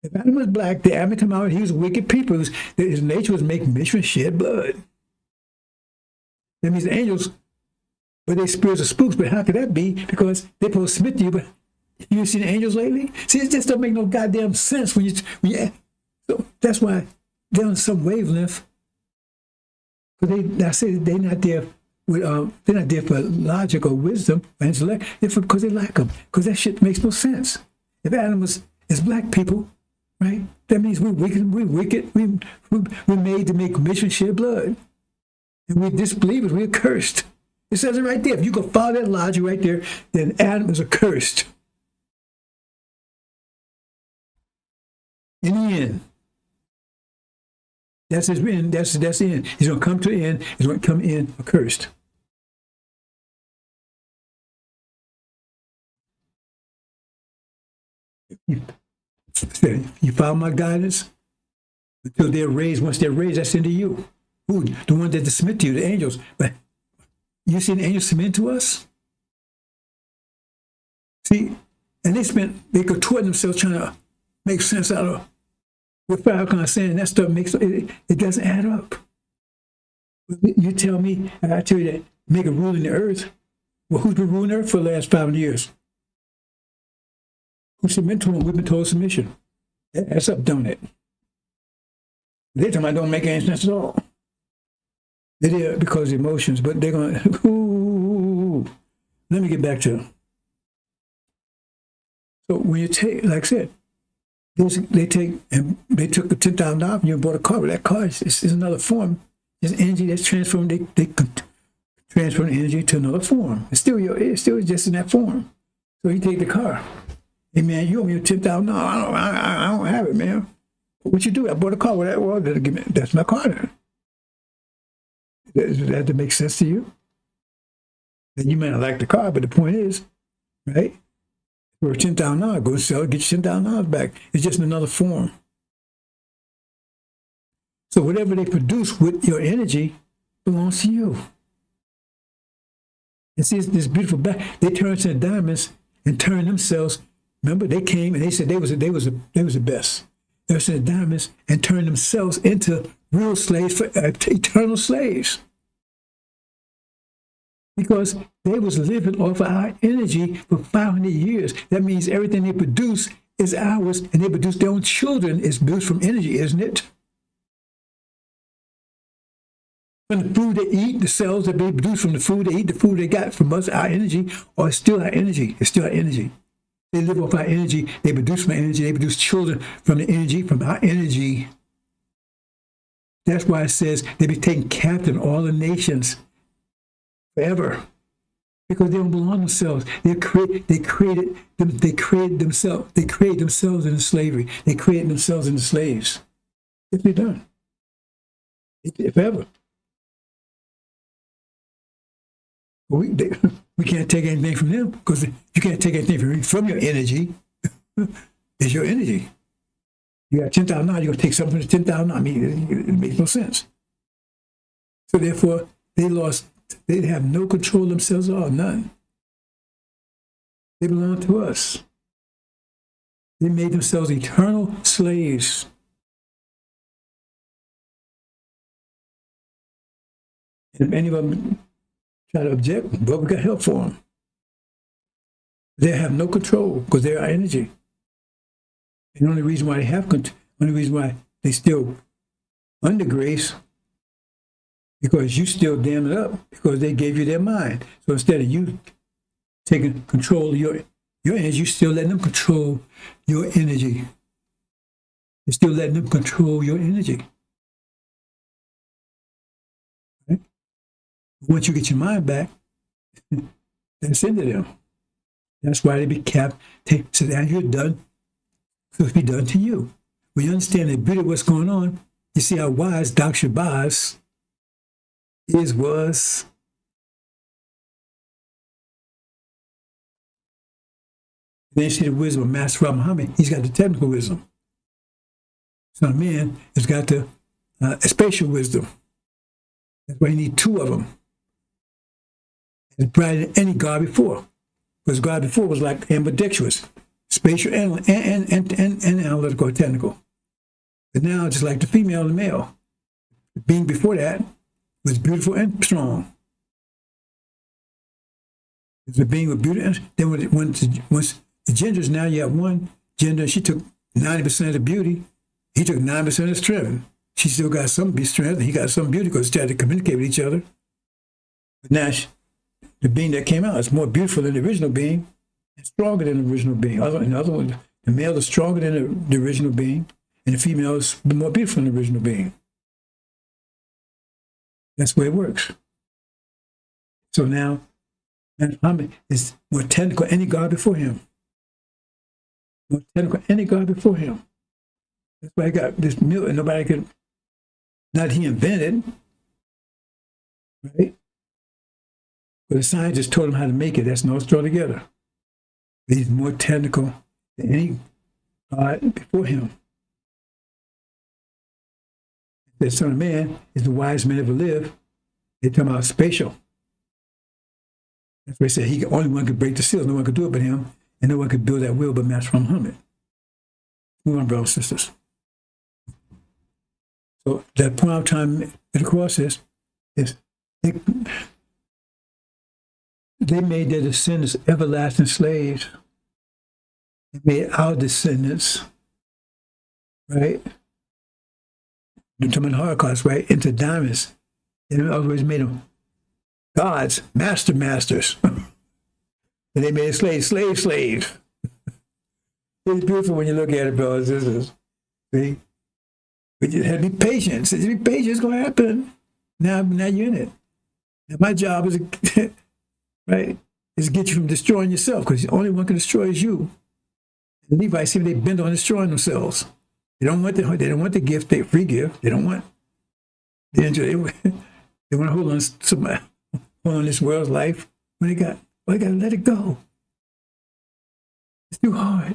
If Adam was black, the Adam come out, he was wicked people. His nature was make mischief and shed blood. That means the angels, but they spirits are spooks, but how could that be? Because they're supposed to submit to you, but you seen the angels lately? See, it just don't make no goddamn sense when you so that's why they're on some wavelength. But I say they're not there with they're not there for logic or wisdom or intellect. They're because they lack them. Because that shit makes no sense. If Adam is black people, right? That means we're wicked. We're made to make mission shed blood, and we're disbelievers. We're cursed. It says it right there. If you can follow that logic right there, then Adam is accursed. In the end, that's his end. That's the end. He's going to come to the end. He's going to come in accursed. You follow my guidance until they're raised. Once they're raised, that's into you. Who? The one that submit to you, the angels. But you see the angels submit to us? See, and they contort themselves trying to make sense out of what Farrakhan is saying. That stuff it doesn't add up. You tell me, and I tell you that, make a rule in the earth. Well, who's been ruling the earth for the last 500 years? Who submit to them? We've been told submission. That's up, don't it? They're talking about don't make any sense at all. They're there because of emotions, but they're going to, let me get back to them. So when you take, like I said, they took the $10,000 and you bought a car. But that car is another form. It's energy that's transformed. They transfer the energy to another form. It's still just in that form. So you take the car. Hey man, you owe me $10,000. I don't have it, man. What you do? I bought a car. Well, that's my car then. Does that make sense to you? And you may not like the car, but the point is, right? For $10,000, go sell it, get your $10,000 back. It's just in another form. So whatever they produce with your energy belongs to you. And see, this beautiful back. They turn into diamonds and turn themselves. Remember, they came and they said they was the best. They were the diamonds and turned themselves into real slaves, for eternal slaves. Because they was living off of our energy for 500 years. That means everything they produce is ours, and they produce their own children is built from energy, isn't it? From the food they eat, the cells that they produce from the food they eat, the food they got from us, our energy, or it's still our energy. It's still our energy. They live off our energy. They produce from our energy. They produce children from the energy, from our energy. That's why it says they be taken captive all the nations forever, because they don't belong to themselves. They created themselves into slavery. They created themselves into slaves. If they're done, if ever. We can't take anything from them, because you can't take anything from your energy. It's your energy. You got $10,000, you're going to take something from the $10,000. I mean, it makes no sense. So therefore, they have no control of themselves at all, none. They belong to us. They made themselves eternal slaves. And if any of them try to object, well, we got help for them. They have no control because they're our energy. And the only reason why they have control, only reason why they still under grace, because you still damn it up, because they gave you their mind. So instead of you taking control of your energy, you're still letting them control your energy. You're still letting them control your energy. Right? Once you get your mind back, that's into them. That's why they be capped. So that you're done, so it'll be done to you. When you understand the beauty of what's going on, you see how wise Dr. Shabazz was. Then you see the wisdom of Master Farrakhan Muhammad. He's got the technical wisdom. Son of Man has got the spatial wisdom. That's why you need two of them. It's brighter than any God before. Because God before was like ambidextrous, spatial and analytical or technical. But now it's just like the female and the male. The being before that was beautiful and strong. The being was beautiful. Then once the genders, now you have one gender, she took 90% of the beauty. He took 9% of the strength. She still got some strength, and he got some beauty because they had to communicate with each other. But now the being that came out is more beautiful than the original being and stronger than the original being. In other words, the male is stronger than the original being, and the female is more beautiful than the original being. That's the way it works. So now, Muhammad is more technical than any God before him. More technical than any God before him. That's why he got this milk, and nobody could, not he invented, right? But the scientists told him how to make it. That's no straw together. But he's more technical than any God before him. The Son of Man is the wisest man ever lived. They're talking about spatial. That's why they say he only one could break the seals. No one could do it but him, and no one could build that will but Master Muhammad. Move on, brothers and sisters. So that point of time at the cross is they made their descendants everlasting slaves. They made our descendants, right? They're talking about Holocaust, right? Into diamonds. They always made them gods, masters. And they made slaves. It's beautiful when you look at it, brothers and sisters. See? But you have to be patient. Be patient, it's going to happen. Now you're in it. Now my job is, right, is to get you from destroying yourself, because the only one can destroy is you. And Levites, see, they bend on destroying themselves. They don't want the gift, the free gift. They don't want the enjoy. They want to hold on this world's life. When they got to let it go. It's too hard.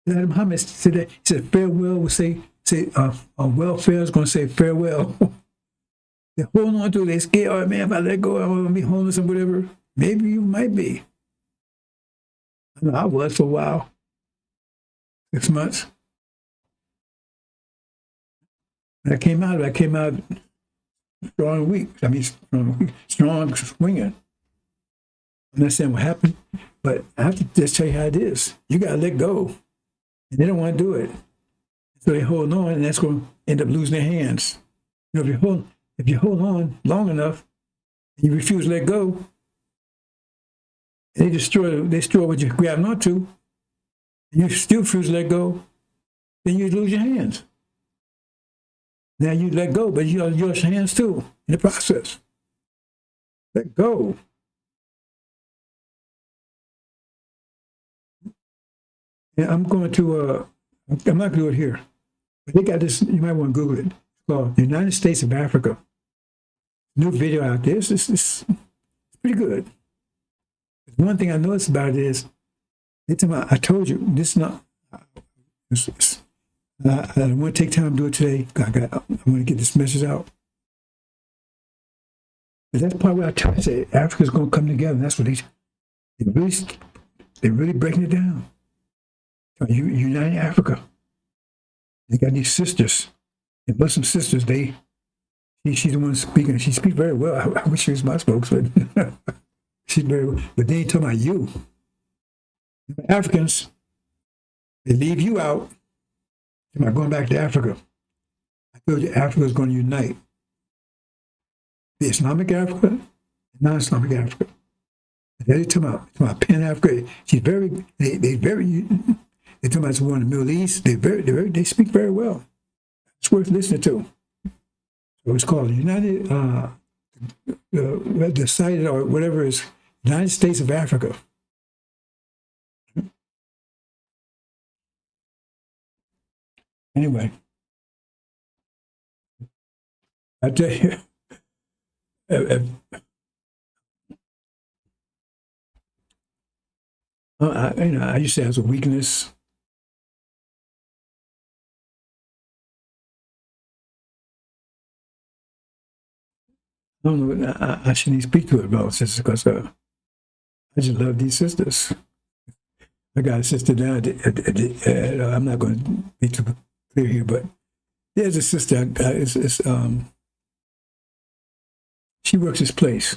Muhammad said that. He said farewell will say welfare is going to say farewell. They're holding on to it. They're scared. Oh man, if I let go, I'm going to be homeless and whatever. Maybe you might be. I know I was for a while. 6 months. When I came out strong and weak. I mean, strong, swinging. I'm not saying what happened, but I have to just tell you how it is. You got to let go. And they don't want to do it. So they hold on, and that's going to end up losing their hands. You know, if you hold on long enough, and you refuse to let go, and they destroy what you're grabbing onto, and you still refuse to let go, then you lose your hands. Now you let go, but you lose your hands too in the process. Let go. And I'm not going to do it here. But they got this, you might want to Google it. It's called the United States of Africa. New video out there. It's pretty good. One thing I noticed about it is, I told you, this is not, I don't want to take time to do it today. I want to get this message out. But that's part where I say Africa's going to come together. And that's what they really They're really breaking it down. Uniting Africa. They got these sisters, the Muslim sisters. She's the one speaking. She speaks very well. I wish she was my spokesman. She's very well. But they ain't talking about you. Africans, they leave you out. Am I going back to Africa? I told you Africa is going to unite. The Islamic Africa and non-Islamic Africa. They're talking about Pan-Africa. She's very, they're talking about someone in the Middle East. They speak very well. It's worth listening to. So it's called United, the site or whatever is United States of Africa. Anyway, I tell you, I used to have a weakness. I don't know. I shouldn't speak to it about sisters because I just love these sisters. I got a sister now. I'm not going to be too clear here, but there's a sister. She works this place.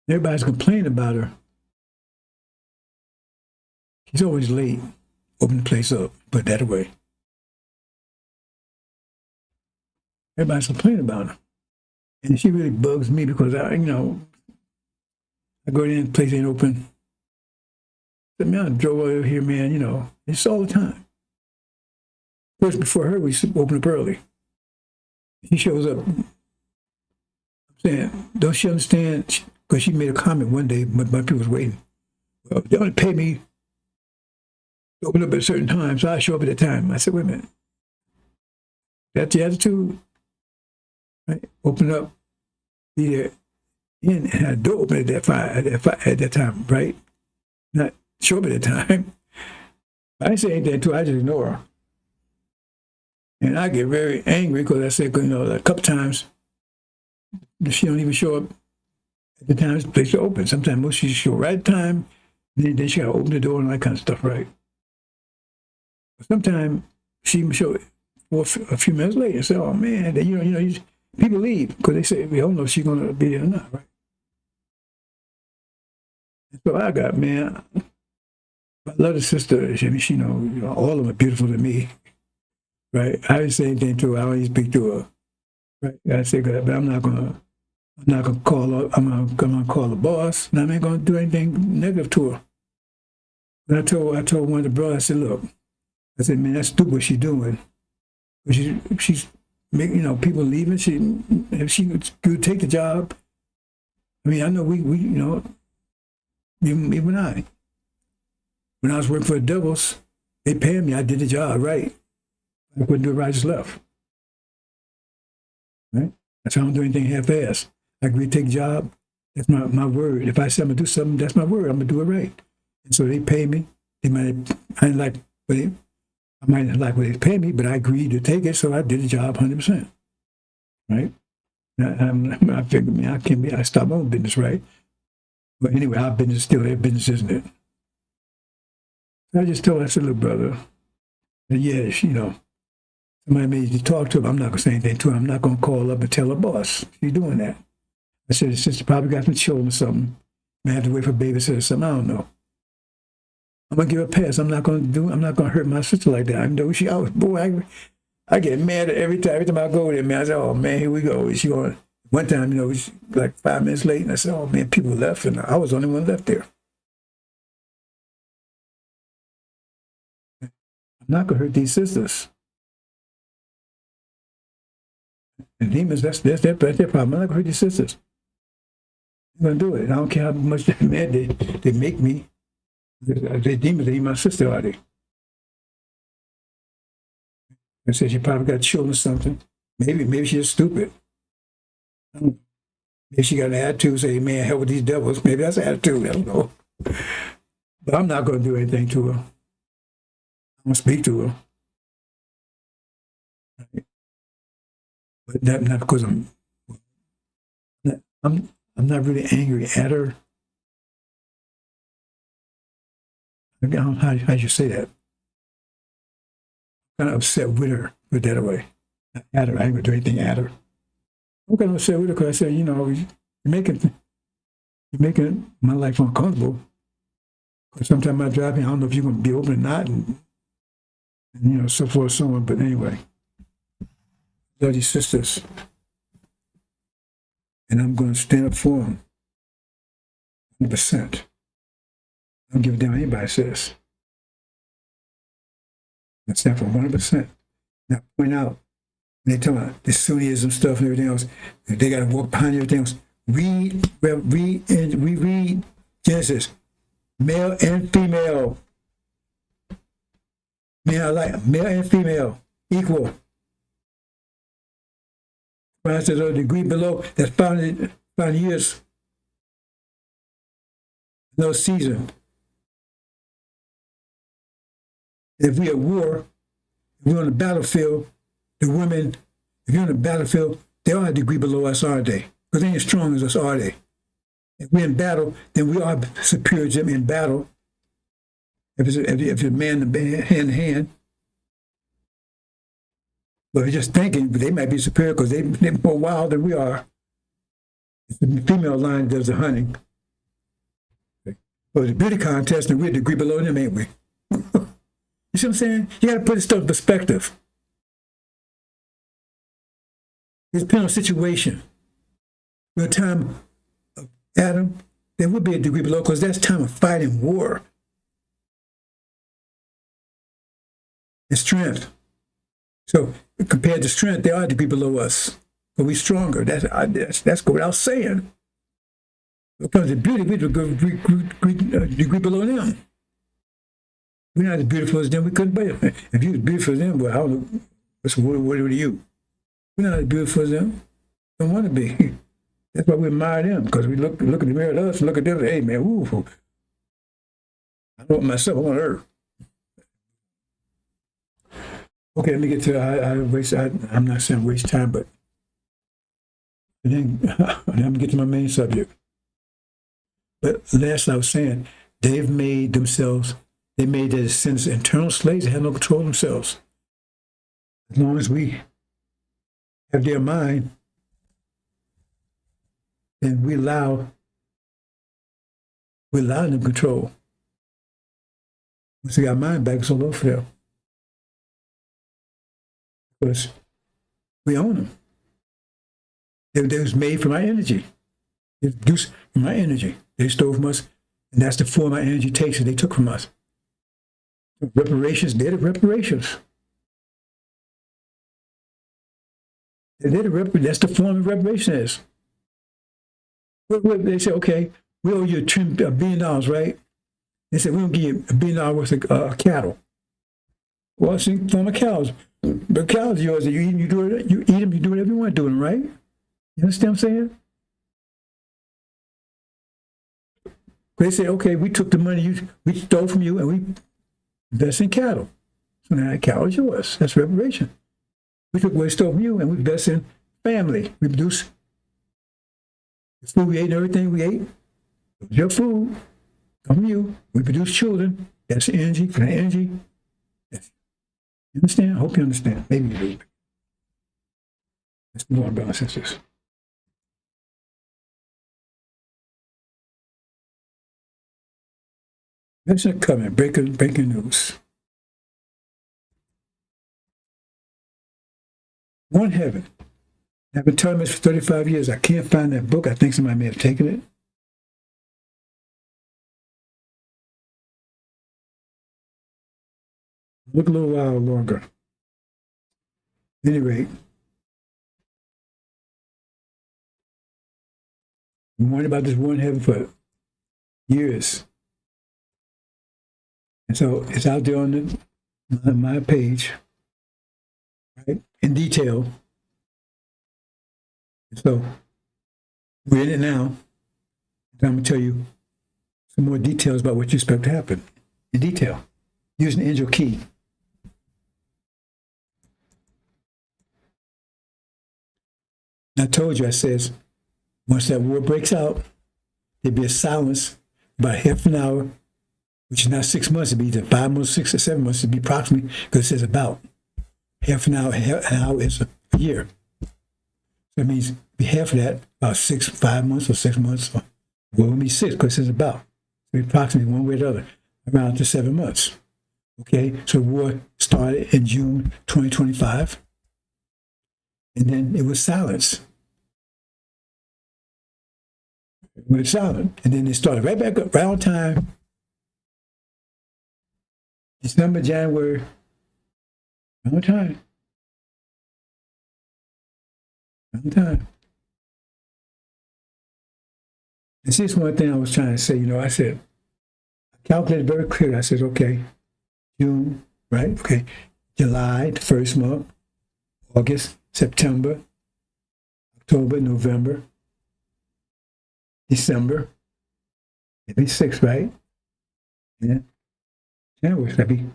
Everybody's complaining about her. She's always late. Open the place up. Put that away. Everybody's complaining about her. And she really bugs me because I go in, the place ain't open. I mean, I drove over here, man, it's all the time. First, before her, we open up early. She shows up. I'm saying, don't she understand? Because she made a comment one day when my people was waiting. Well, they only pay me to open up at a certain time, so I show up at that time. I said, wait a minute. That's the attitude? Right? Open up, be there, and have a door open at that time, right? Not show up at that time. I didn't say anything to her, I just ignore her. And I get very angry because I said, a couple times, she don't even show up at the time the place is open. Sometimes most she show right at the time, then she got to open the door and all that kind of stuff, right? Sometimes she even show it for a few minutes later and say, oh man, then, people leave because they say, we don't know if she's going to be there or not, right? And so I got, man, I love the sister. She all of them are beautiful to me, right? I didn't say anything to her. I don't even speak to her, right? I said, but I'm not gonna call her. I'm gonna call the boss, and I ain't gonna do anything negative to her. And I told one of the brothers, I said, look, I said, man, that's stupid what she's doing. She's making, people leaving. If she could take the job, I mean, I know we even I. When I was working for the Devils, they paid me. I did the job right. I couldn't do it right, I just left. Right? That's how I don't do anything half-assed. I agree to take a job. That's my word. If I say I'm going to do something, that's my word. I'm going to do it right. And so they pay me. I might not like what they pay me, but I agreed to take it, so I did the job 100%. Right? I figured, man, I stopped my own business, right? But anyway, our business is still their business, isn't it? I just told her, I said, look, brother, yes, somebody made you talk to her. I'm not going to say anything to her. I'm not going to call up and tell her boss she's doing that. I said, the sister probably got some children or something. May have to wait for a babysitter or something. I don't know. I'm going to give her a pass. I'm not going to hurt my sister like that. I know she always, boy, I get mad every time I go there, man. I say, oh, man, here we go. She going, one time, it was like 5 minutes late, and I said, oh, man, people left, and I was the only one left there. I'm not going to hurt these sisters. And demons, that's their problem. I'm not going to hurt these sisters. I'm going to do it. And I don't care how much they're mad they make me. They're demons, they eat my sister, are they? I said she probably got children or something. Maybe she's just stupid. Maybe she got an attitude, say, man, hell with these devils. Maybe that's an attitude, I don't know. But I'm not going to do anything to her. I'm going to speak to her. Right? But not because I'm I'm not really angry at her. I don't know how you say that. I'm kind of upset with her, put it that way. Not at her, I ain't gonna do anything at her. I'm kind of upset with her because I said, you're making my life uncomfortable. Because sometimes I drive in, I don't know if you're gonna be open or not, and so forth, so on. But anyway, love these sisters, and I'm gonna stand up for them, 100%. I don't give a damn what anybody says. I stand for 100%. Now point out, when they talk about the Sunnism stuff and everything else, they got to walk behind everything else. We read Genesis, male and female. Male and female, equal. When I said a degree below, that's 5 years, no season. If we at war, if we're on the battlefield, the women, if you're on the battlefield, they are a degree below us, are they? Because they ain't as strong as us, are they? If we're in battle, then we are superior to them in battle. If it's a man hand to hand. But if you're just thinking, they might be superior because they're more wild than we are. It's the female line that does the hunting. But the beauty contest, and we're a degree below them, ain't we? You see what I'm saying? You got to put this stuff in perspective. It depends on the situation. When the time of Adam, there would be a degree below because that's time of fighting war and strength. So compared to strength, they are a degree below us, but we're stronger. That's without saying. When it comes to beauty, we're a degree below them. We're not as beautiful as them. We couldn't be. If you was beautiful as them, well, I don't know. What are you? We're not as beautiful as them. Don't want to be. That's why we admire them, because we look in the mirror at us and look at them and say, hey, man, ooh, I know myself, I want her. Okay, let me get to, I'm not saying waste time, but then I'm going to get to my main subject. But last I was saying, they made their descendants internal slaves. They have no control of themselves. As long as we have their mind, then we allow them control. Once we got our mind back, it's all over for them. Because we own them. They was made from our energy. They produced from our energy. They stole from us, and that's the form our energy takes that they took from us. Reparations, they're the reparations. That's the form of reparation is. They say, okay, we owe you $1 billion, right? They said, we're going to give you $1 billion worth of cattle. Well, it's in the form of cows. But cows are yours. You eat them, you do whatever you want to do them, right? You understand what I'm saying? They say, okay, we took the money we stole from you and we invest in cattle. So now that cow is yours. That's reparation. We took what we stole from you and we invest in family. We produce the food we ate and everything we ate. It was your food. From you. We produce children. That's the energy. For the energy. Yes. You understand? I hope you understand. Maybe you do. Let's move on, brothers and sisters. That's a comment. Breaking news. One heaven. I've been telling this for 35 years. I can't find that book. I think somebody may have taken it. Look a little while longer. At any rate, I'm worried about this one heaven for years. And so it's out there on my page, right, in detail. So we're in it now. And I'm going to tell you some more details about what you expect to happen in detail, using the angel key. I told you, I says, Once that war breaks out, there'd be a silence about half an hour, which is not 6 months. It'd be either 5 months, 6 or 7 months. It'd be approximately, because it says about. Half an hour, an hour is a year. So it means it'd be half of that, about 5 months or 6 months. Well, it would be 6 because it says about. So approximately one way or the other, around to 7 months. Okay, so the war started in June 2025, and then it was silence. It was silent, and then it started right back up, right on time. December, January, right on time. Right on time. And see, it's one thing I was trying to say. I said, I calculated very clearly. I said, okay, June, right? Okay, July, the first month, August, September, October, November, December. It'd be 6, right? Yeah. January, that'd be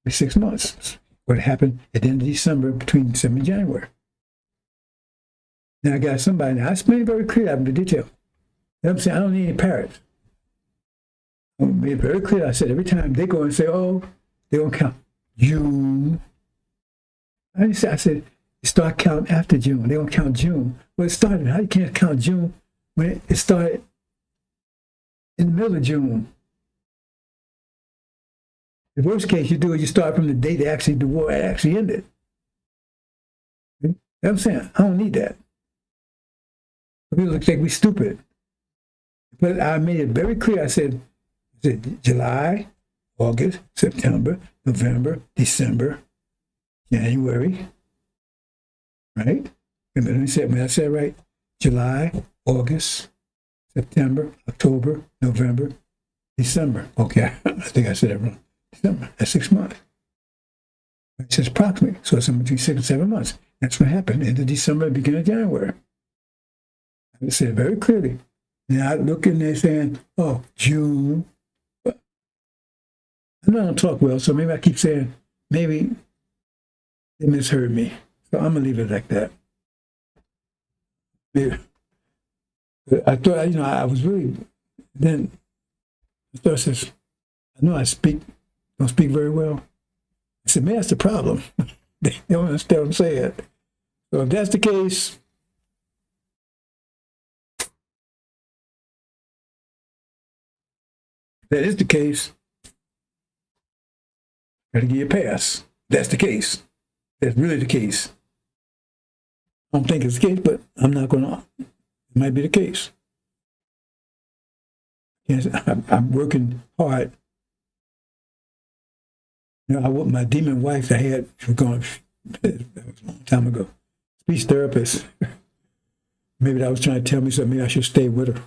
6 months. What happened at the end of December, between December and January. Now I got somebody, now I explained it very clearly, I'm in detail. You know what I'm saying? I don't need any parrots. I made it very clear. I said every time they go and say, oh, they don't count June. I said, start counting after June. They don't count June. Well, it started. How you can't count June when it started in the middle of June? The worst case you do is you start from the date the war actually ended. You know what I'm saying? I don't need that. People look like we stupid. But I made it very clear. I said July, August, September, November, December, January, right? And let me say, when I said right, July, August, September, October, November, December. Okay, I think I said it wrong. December, that's 6 months. It says approximately, so it's between 6 and 7 months. That's what happened. End of December, beginning of January. I said it very clearly. And I look in there saying, oh, June. I know I don't talk well, so maybe I keep saying, maybe they misheard me. So I'm going to leave it like that. Yeah. I thought, I was really, then I thought, I know I don't speak very well. I said, man, that's the problem. They don't understand what I'm saying. So if that's the case, that is the case, got to give you a pass. That's the case. That's really the case. I don't think it's the case, but I'm not going to. It might be the case. Yes, I'm working hard. My demon wife I had, she was gone, that was a long time ago. Speech therapist. Maybe that was trying to tell me something. Maybe I should stay with her.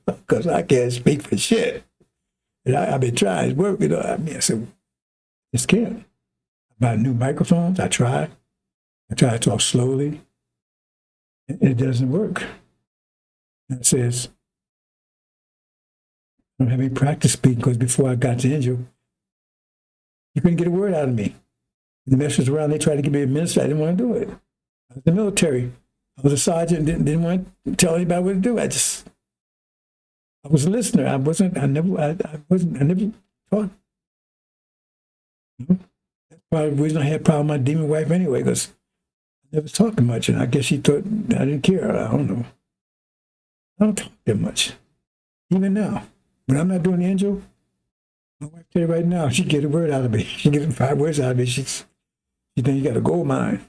Because I can't speak for shit. And I've been trying to work, I said, just can't. I buy new microphones. I try to talk slowly. It doesn't work. And it says, I don't have any practice speaking because before I got to Injil, you couldn't get a word out of me. The message around, they tried to give me a minister. I didn't want to do it. I was in the military. I was a sergeant, didn't want to tell anybody what to do. I was a listener. I never taught. That's probably the reason I had a problem with my demon wife anyway, because I never talked much, and I guess she thought I didn't care. I don't know. I don't talk that much. Even now, when I'm not doing the Injil, my wife tell you right now, she get a word out of me. She get 5 words out of me. She think you got a gold mine.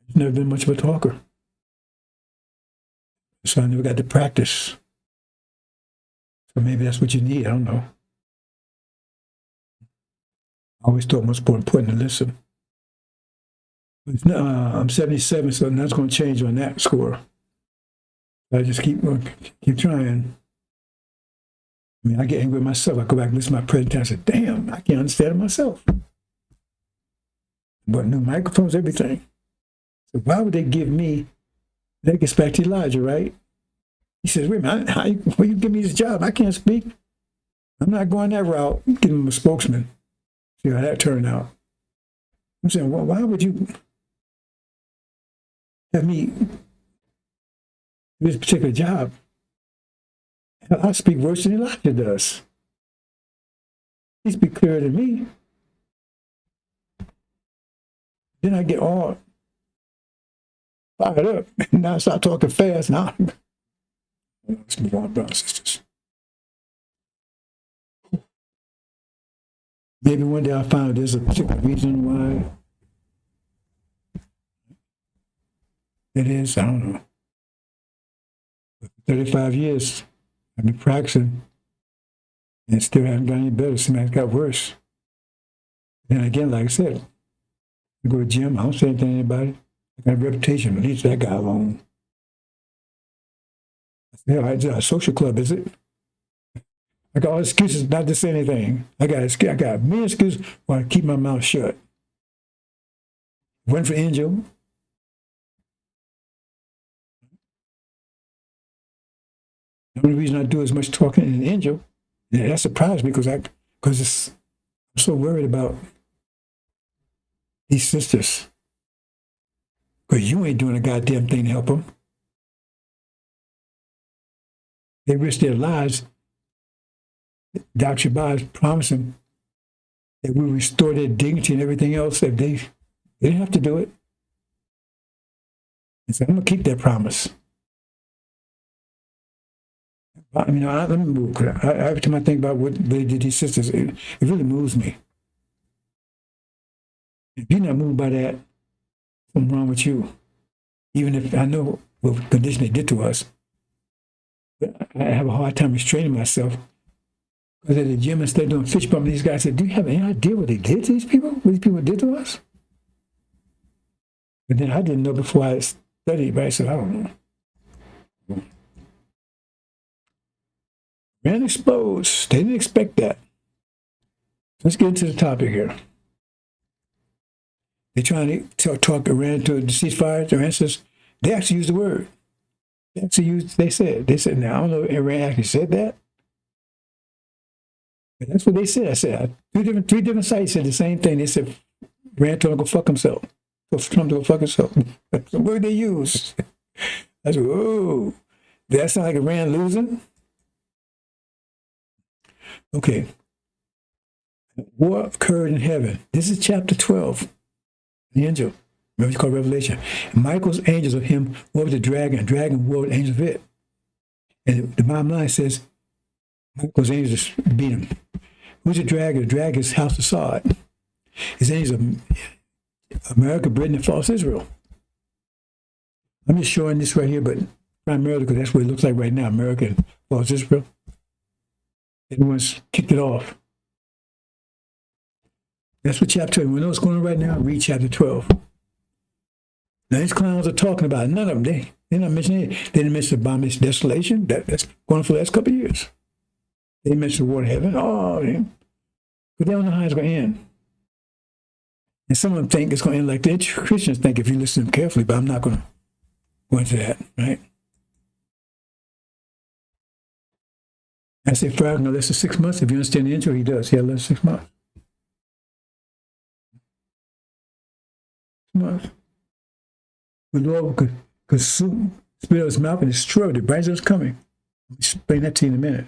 She's never been much of a talker. So I never got to practice. So maybe that's what you need. I don't know. I always thought it was more important to listen. I'm 77, so that's going to change on that score. I just keep trying. I mean, I get angry with myself. I go back and listen to my presentation. I say, damn, I can't understand it myself. But new microphones, everything. So why would they give me, that gets back to Elijah, right? He says, wait a minute, why you give me this job? I can't speak. I'm not going that route. Give him a spokesman. See how that turned out. I'm saying, well, why would you? have me do this particular job, I speak worse than Elijah does. He speaks clearer than me. Then I get all fired up. And now I start talking fast. Now, let's move on, brothers and sisters. Maybe one day I'll find there's a particular reason why it is. I don't know. But for 35 years, I've been practicing and still haven't got any better. Seems like it got worse. Then again, like I said, I go to the gym, I don't say anything to anybody. I got a reputation, at least that guy alone. I said, hell, it's a social club, is it? I got all excuses not to say anything. I got many excuses why I keep my mouth shut. Went for Injil. The only reason I do as much talking in Injil, and that surprised me because I'm so worried about these sisters. Because you ain't doing a goddamn thing to help them. They risk their lives. Dr. Shabazz promised them that we restore their dignity and everything else. If they didn't have to do it. And so I'm going to keep that promise. I mean, let me move. Every time I think about what they did to these sisters, it really moves me. If you're not moved by that, something wrong with you. Even if I know what condition they did to us, but I have a hard time restraining myself. Because at the gym, instead of doing fish pumping, these guys said, do you have any idea what they did to these people? What these people did to us? But then I didn't know before I studied, right? So I don't know. Ran exposed. They didn't expect that. Let's get into the topic here. They're trying to talk Iran to the ceasefire, their ancestors. They actually used the word. They said, now I don't know if Iran actually said that. But that's what they said. I said, three different sites said the same thing. They said, Iran told him to go fuck himself. Trump to go fuck himself. That's the word they use. I said, oh, that sound like Iran losing? Okay. War occurred in heaven. This is chapter 12. The angel. Remember it's called Revelation. Michael's angels of him war with the dragon. Dragon war with angels of it. And the bottom line says, Michael's angels beat him. Who's the dragon? The dragon is House of Assad. His angels are America, Britain, and false Israel. I'm just showing this right here, but primarily because that's what it looks like right now, America and false Israel. Everyone's kicked it off. That's what chapter 12. We know what's going on right now. Read chapter 12. Now, these clowns are talking about it. None of them. They're not mentioning it. They didn't mention the abomination desolation. That's going on for the last couple of years. They mentioned the war of heaven. But they don't know how it's going to end. And some of them think it's going to end like the Christians think if you listen to them carefully, but I'm not going to go into that, right? I say Farrakhan, no less than 6 months. If you understand the intro, he does. He had less than 6 months. 6 months. The Lord could consume, spit out his mouth and destroy the bright is coming. I'll explain that to you in a minute.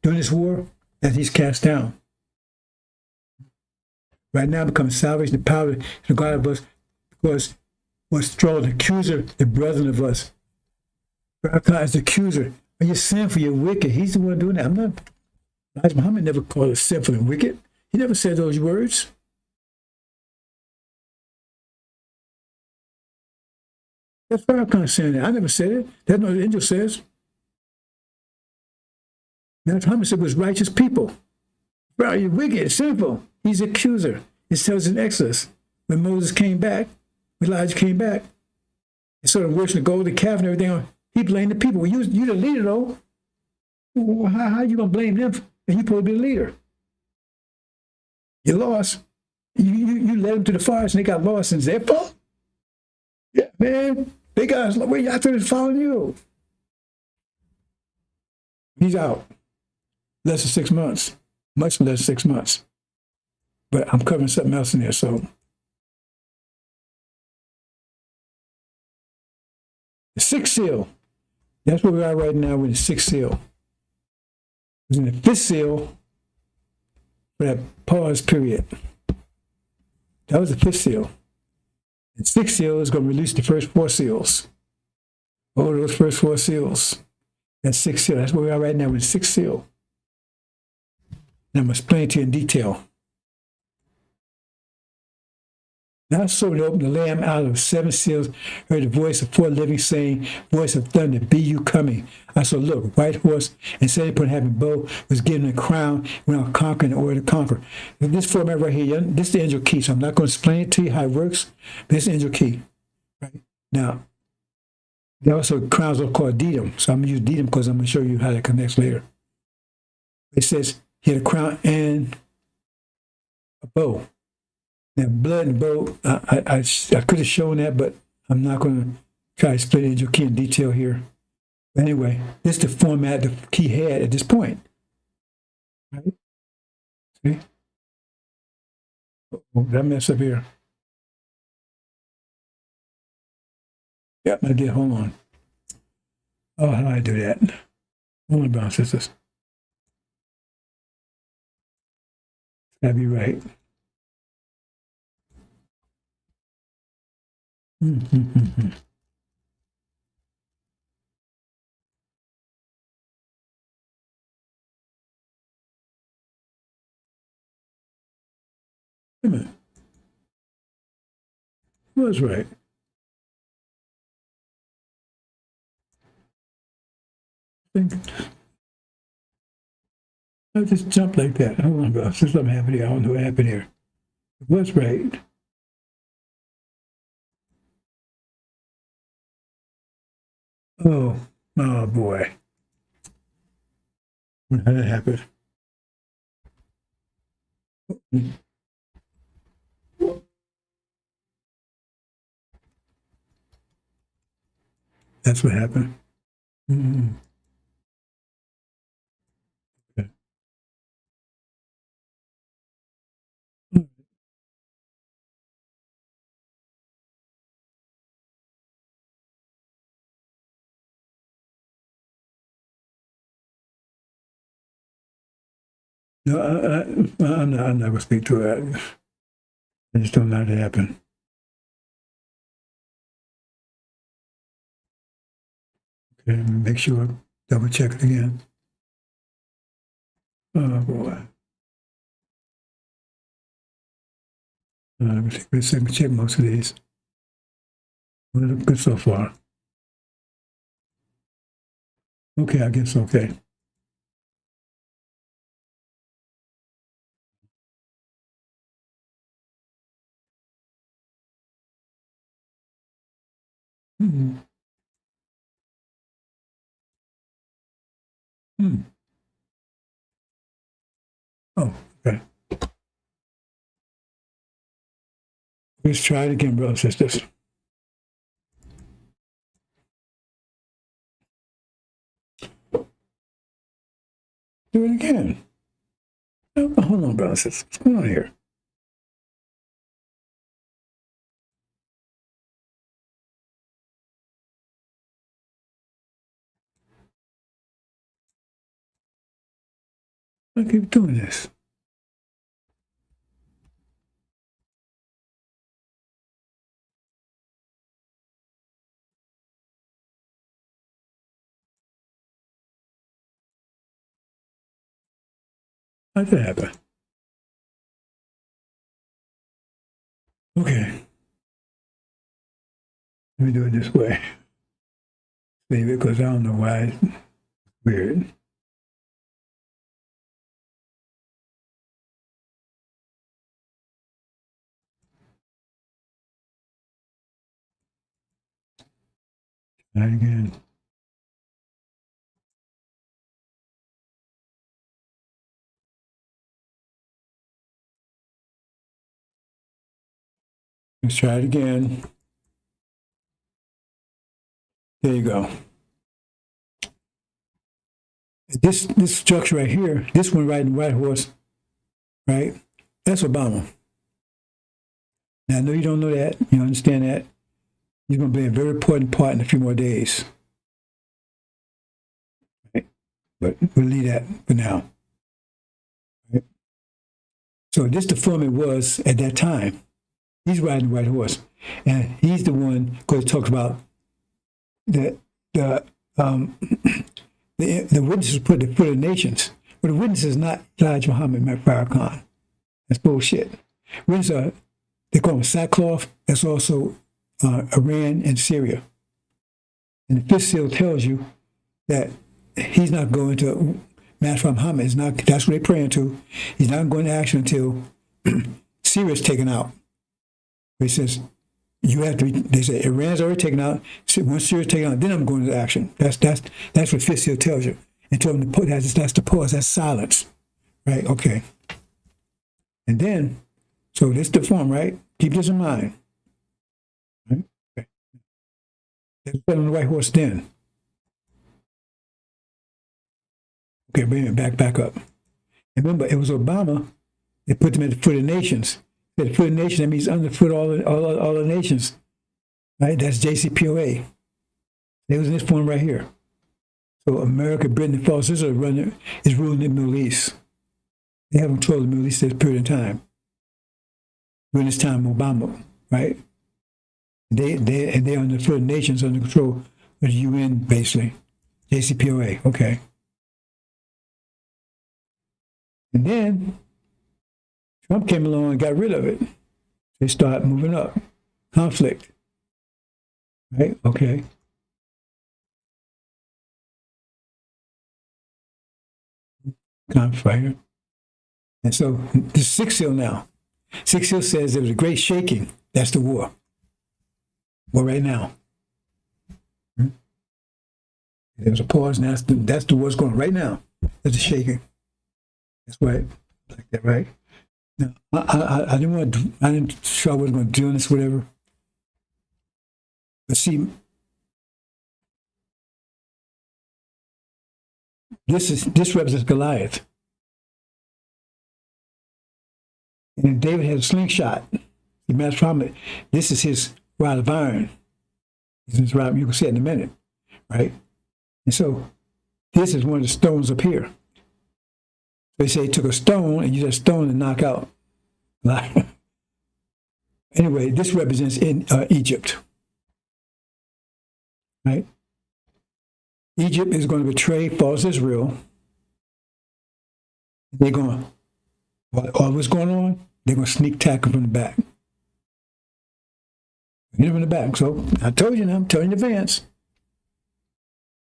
During this war, that he's cast down. Right now becomes salvation, the power of the God of us, because what's strong, the accuser, the brethren of us. Farrakhan is the accuser. When you're sinful, you're wicked. He's the one doing that. I'm not. Elijah Muhammad never called us sinful and wicked. He never said those words. That's Farrakhan saying that. I never said it. That's what the angel says. Elijah Muhammad said was righteous people. Bro, you're wicked, sinful. He's the accuser. It tells in Exodus when Moses came back, when Elijah came back, and sort of worshiping the golden calf and everything. He blamed the people. Well, you the leader, though. Well, how you going to blame them? And you supposed to be the leader. You lost. You led them to the forest and they got lost, and it's their fault? Yeah, man. They got where you after following you. He's out. Less than 6 months. Much less than 6 months. But I'm covering something else in there, so The sixth seal. That's where we are right now with the sixth seal. It was in the fifth seal for that pause period. That was the fifth seal. And sixth seal is going to release the first four seals. Oh, those first four seals. That's sixth seal. That's where we are right now with the sixth seal. And I'm going to explain it to you in detail. Now so they opened the Lamb out of seven seals, heard the voice of four living, saying, voice of thunder, be you coming. I saw, look, white horse, and setting upon having bow, was given a crown, went out conquering in order to conquer. This format right here, this is the angel key, so I'm not going to explain it to you how it works, but it's the angel key. Right? Now, there also crowns are called diadem, so I'm going to use diadem because I'm going to show you how that connects later. It says, he had a crown and a bow. Now, blood and bow, I could have shown that, but I'm not going to try to explain angel key in detail here. But anyway, this is the format the key had at this point. Right? See? Oh, did I mess up here? Yep, I did. Hold on. Oh, how do I do that? Hold on, brown sisters. That'd be right. Mm-hmm. Wait a minute. Was right. I just jumped like that. Hold on, bro. There's something happened here. I don't know what happened here. It was right. Oh boy. How did that happen? That's what happened. Mm-hmm. Okay. No, I'm not going to speak to it. I just don't know how to happen. Okay, make sure, double check it again. Oh boy. Let's check most of these. Well, they look good so far. Okay, I guess okay. Mm-hmm. Hmm. Oh, okay. Let's try it again, brothers and sisters. Do it again. Oh, hold on, brothers and sisters. What's going on here? I keep doing this. How'd that happen? Okay. Let me do it this way. Maybe because I don't know why it's weird. Try it again. Let's try it again. There you go. This structure right here, this one riding white horse, right? That's Obama. Now I know you don't know that. You understand that. He's going to play a very important part in a few more days. Right? But we'll leave that for now. Right? So this the format was at that time. He's riding the white horse. And he's the one, because it talks about the witnesses put the foot of the nations. But the witness is not Elijah Muhammad, Farrakhan. That's bullshit. Witnesses are, they call them sackcloth. That's also Iran and Syria. And the fifth seal tells you that he's not going to, Master Muhammad is not, that's what they're praying to. He's not going to action until Syria is taken out. He says, you have to be, they say, Iran's already taken out. So once Syria's taken out, then I'm going into action. That's what fifth seal tells you. And told him to put, that's the pause, that's silence. Right? Okay. And then, so this is the form, right? Keep this in mind. Right? Okay. Let's put on the white horse then. Okay, wait a minute, back up. And remember, it was Obama that put them at the foot of the nations. At the foot of the nations, that means underfoot all the nations. Right? That's JCPOA. It was in this form right here. So America, Britain, and false Israel is ruling the Middle East. They have control of the Middle East at this period of time. During this time, Obama, right? They are on the foot of the nations under control of the UN, basically. JCPOA, okay. And then Trump came along and got rid of it. They start moving up. Conflict. Right? Okay. Conflict right here. And so the sixth seal now. Sixth seal says there was a great shaking. That's the war. War right now. There was a pause, and that's the war's going right now. That's the shaking. That's right. Like that, right? Now, I didn't sure I wasn't going to do this, whatever. But see, this represents Goliath. And David had a slingshot. The Master Muhammad, this is his rod of iron. This is his rod, you can see it in a minute, right? And so this is one of the stones up here. They say he took a stone and used that stone to knock out. Anyway, this represents in Egypt, right? Egypt is going to betray false Israel. They're going, while all what's going on, they're going to sneak attack them from the back. Hit them in the back. So I told you now, I'm telling you in advance.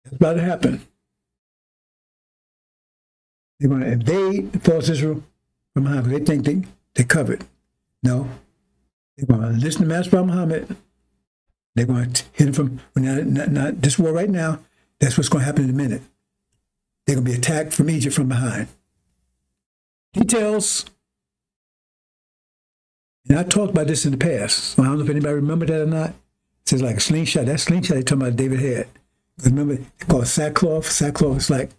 That's about to happen. They're going to invade false Israel from behind because they think they're covered. No. They're going to listen to Master Muhammad. They're going to hit him from, not this war right now. That's what's going to happen in a minute. They're going to be attacked from Egypt from behind. Details. And I talked about this in the past. So I don't know if anybody remember that or not. It says like a slingshot. That slingshot they're talking about David had. Remember, they call it sackcloth. Sackcloth is like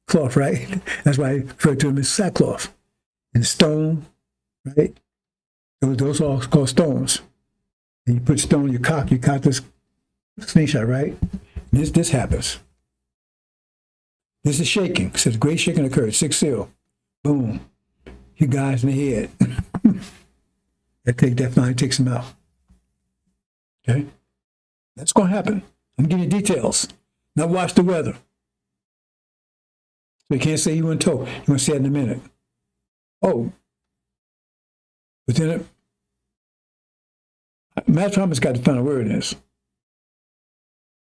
cloth, right? That's why I refer to them as sackcloth. And stone, right? Those are all called stones. And you put stone in your cock this slingshot, right? This happens. This is shaking. It says great shaking occurred. Sixth seal. Boom. You guys in the head. That finally takes them out. Okay? That's going to happen. I'm giving you details. Now watch the weather. So you can't say you weren't told. You're going to say it in a minute. Oh. But then Matt Thomas got the final word in this.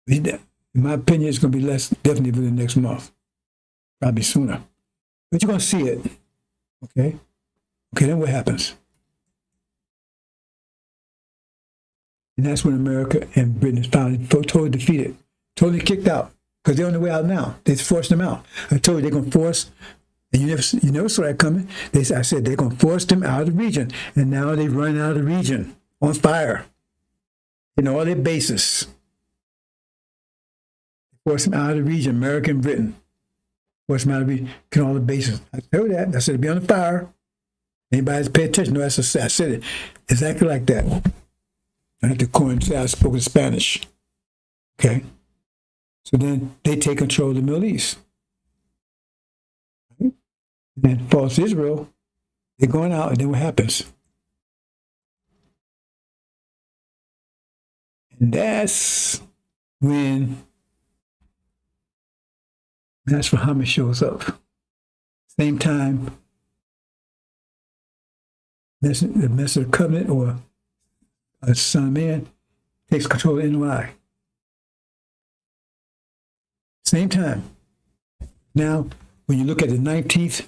In my opinion, it's going to be less definitely within the next month. Probably sooner. But you're going to see it. Okay? Okay, then what happens? And that's when America and Britain is finally totally defeated, totally kicked out, because they're on the way out now. They forced them out. I told you they're going to force, and you never saw that coming. I said they're going to force them out of the region, and now they've run out of the region on fire in all their bases. Force them out of the region, America and Britain. Force them out of the region, get all the bases. I told you that. I said it'd be on fire. Anybody pay attention? No, I said it exactly like that. I have to say I spoke in Spanish. Okay. So then they take control of the Middle East. Right? And then false Israel, they're going out, and then what happens? And that's when Master Muhammad shows up. Same time, the Messenger of the Covenant, or a Son of Man, takes control of NOI. Same time. Now, when you look at the 19th,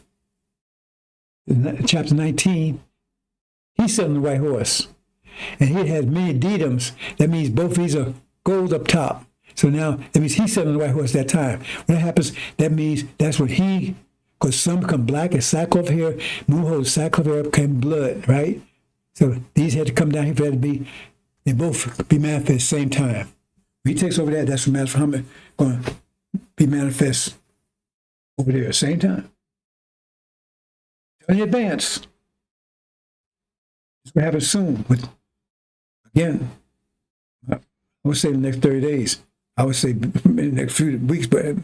chapter 19, he's sitting on the white horse. And he has many diadems. That means both of these are gold up top. So now, that means he's sitting on the white horse at that time. When that happens, that means that's when because some become black as sackcloth hair, moon sackcloth hair became blood, right? So these had to come down here for that to be, they both be manifest at the same time. When he takes over that, that's when Master Muhammad going to be manifest over there at the same time. In advance. It's going to happen soon. But again, I would say the next 30 days. I would say in the next few weeks, but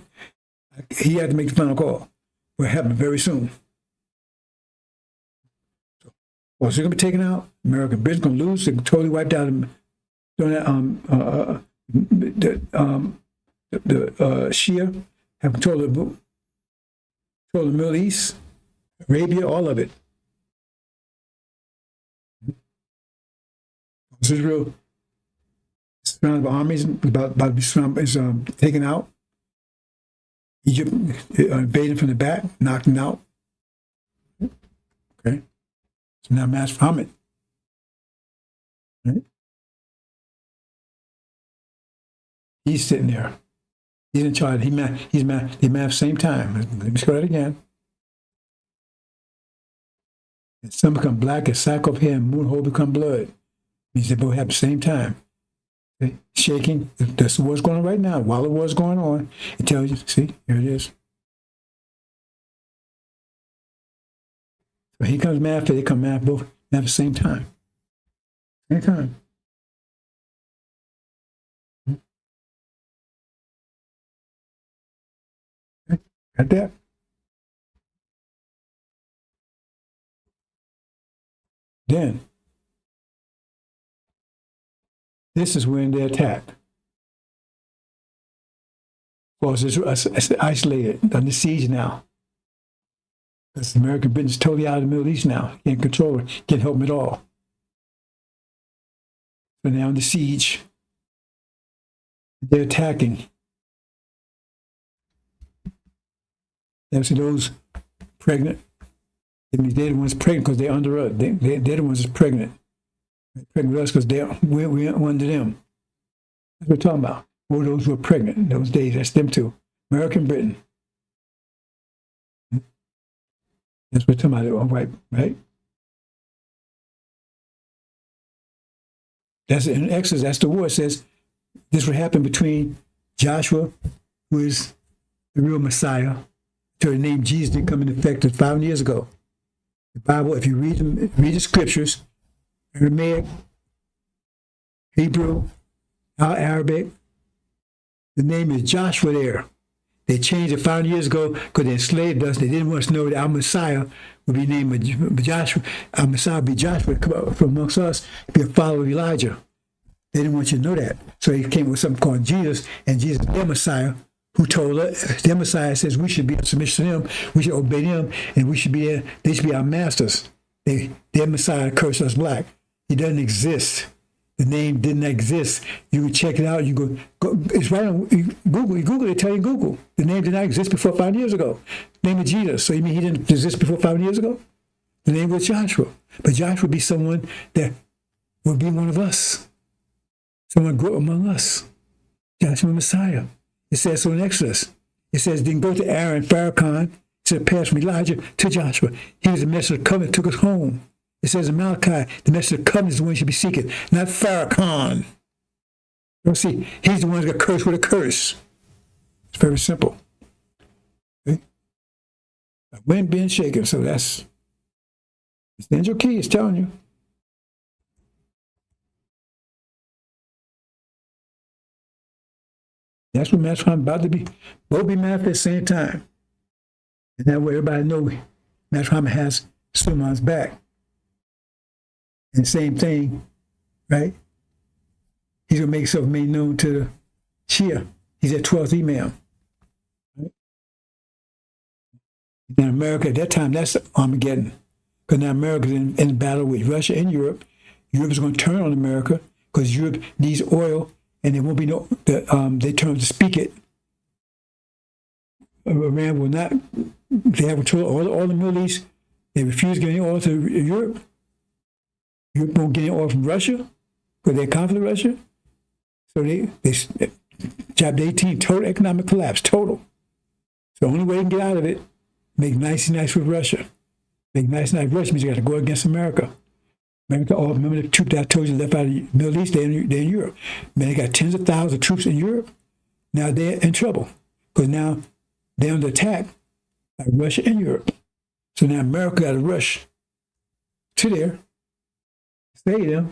he had to make the final call. It will happen very soon. So, well, it's going to be taken out. American Britain's going to lose. They're totally wiped out. The Shia have control of the Middle East, Arabia, all of it. Israel surrounded by armies, about to be surrounded, taken out. Egypt invaded from the back, knocked them out. Okay. So now Master Muhammad. Right? He's sitting there. He's in charge. They man at the same time. Let me scroll that again. And some become black as sackcloth hair, and moon hole become blood. Means they both have the same time. Okay? Shaking. That's what's going on right now. While the war's going on, it tells you, see, here it is. So he comes mad after they come mad both at the same time. Same time. Okay? Got that? Then, this is when they attack. Well, it's isolated, under siege now. Because American Britain is totally out of the Middle East now. Can't control it, can't help them at all. So now under siege, they're attacking. That's those pregnant. They're the ones pregnant because they're under us. They're the ones that's pregnant. They're pregnant with us because we're under them. That's what we're talking about. Or those who are pregnant in those days. That's them too. American Britain. That's what we're talking about. All right? That's in Exodus. That's the war. It says this would happen between Joshua, who is the real Messiah, to the name Jesus didn't come into effect 5 years ago. The Bible, if you read the scriptures, Aramaic, Hebrew, Arabic, the name is Joshua there. They changed it 5 years ago because they enslaved us. They didn't want us to know that our Messiah would be named Joshua. Our Messiah would be Joshua from amongst us, be a follower of Elijah. They didn't want you to know that. So he came with something called Jesus, and Jesus, their Messiah, who told us, their Messiah says we should be in submission to them, we should obey them, and we should be there, they should be our masters. Their Messiah cursed us black. He doesn't exist. The name didn't exist. You can check it out. You go it's right on Google. You Google it, tell you Google. The name did not exist before 5 years ago. The name of Jesus. So you mean he didn't exist before 5 years ago? The name was Joshua. But Joshua would be someone that would be one of us. Someone grew up among us. Joshua Messiah. It says so in Exodus. It says, then go to Aaron, Farrakhan, said, pass from Elijah to Joshua. He was the messenger of the covenant, took us home. It says in Malachi, the messenger of the covenant is the one you should be seeking, not Farrakhan. You see, he's the one that got cursed with a curse. It's very simple. Okay? Wind being shaken, so that's the angel key is telling you. That's what Master Muhammad about to be. Both be manifest at the same time. And that way everybody knows Master Muhammad has Suleiman's back. And same thing, right? He's going to make himself made known to the Shia. He's at 12th Imam. Right? In America, at that time, that's Armageddon. Because now America's in battle with Russia and Europe. Europe is going to turn on America because Europe needs oil, and there won't be no, they turn to speak it. Iran will not, they have control of all the Middle East. They refuse to get any oil to Europe. Europe won't get any oil from Russia because they're conflict with Russia. So they chapter 18, total economic collapse, total. So the only way you can get out of it, make nice with Russia. Make nice with Russia means you got to go against America. America, remember the troops that I told you left out of the Middle East, they're in Europe. Man, they got tens of thousands of troops in Europe. Now they're in trouble because now they're under attack by Russia and Europe. So now America got to rush to there, stay there.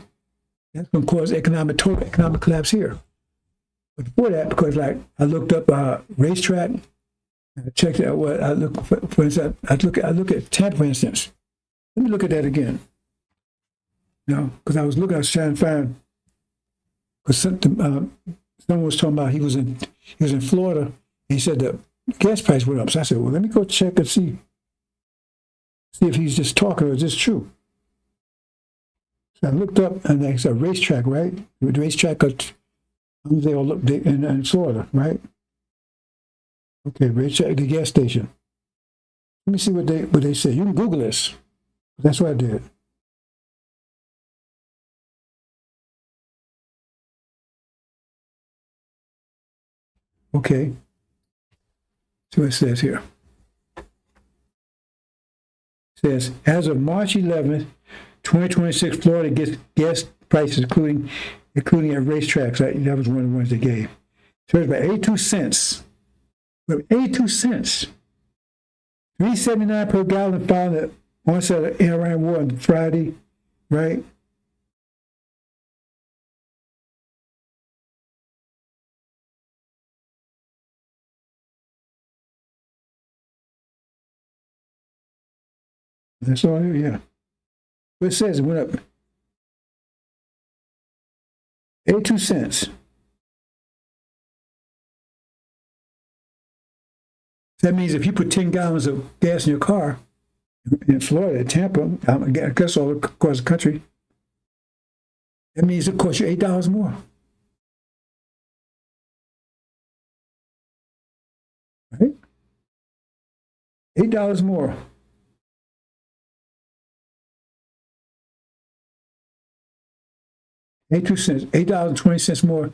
That's going to cause total economic collapse here. But before that, because like I looked up racetrack, I checked out what I look for instance. I look at Tampa, for instance. Let me look at that again. Because I was trying to find, because someone was talking about he was in Florida, and he said the gas price went up. So I said, well, let me go check and see if he's just talking or is this true. So I looked up, and it's a racetrack, right? The racetrack, they all look in Florida, right? Okay, racetrack, the gas station. Let me see what they say. You can Google this. That's what I did. Okay. See what it says here. It says, as of March 11th, 2026, Florida gets gas prices, including at racetracks. That was one of the ones they gave. So it's about 82 cents. 82 cents. $3.79 per gallon found the onset of the Iran war on Friday, right? That's all here, yeah. But it says it went up 82 cents. That means if you put 10 gallons of gas in your car in Florida, Tampa, I guess all across the country, that means it costs you $8 more. Right? $8 more. $8.20 more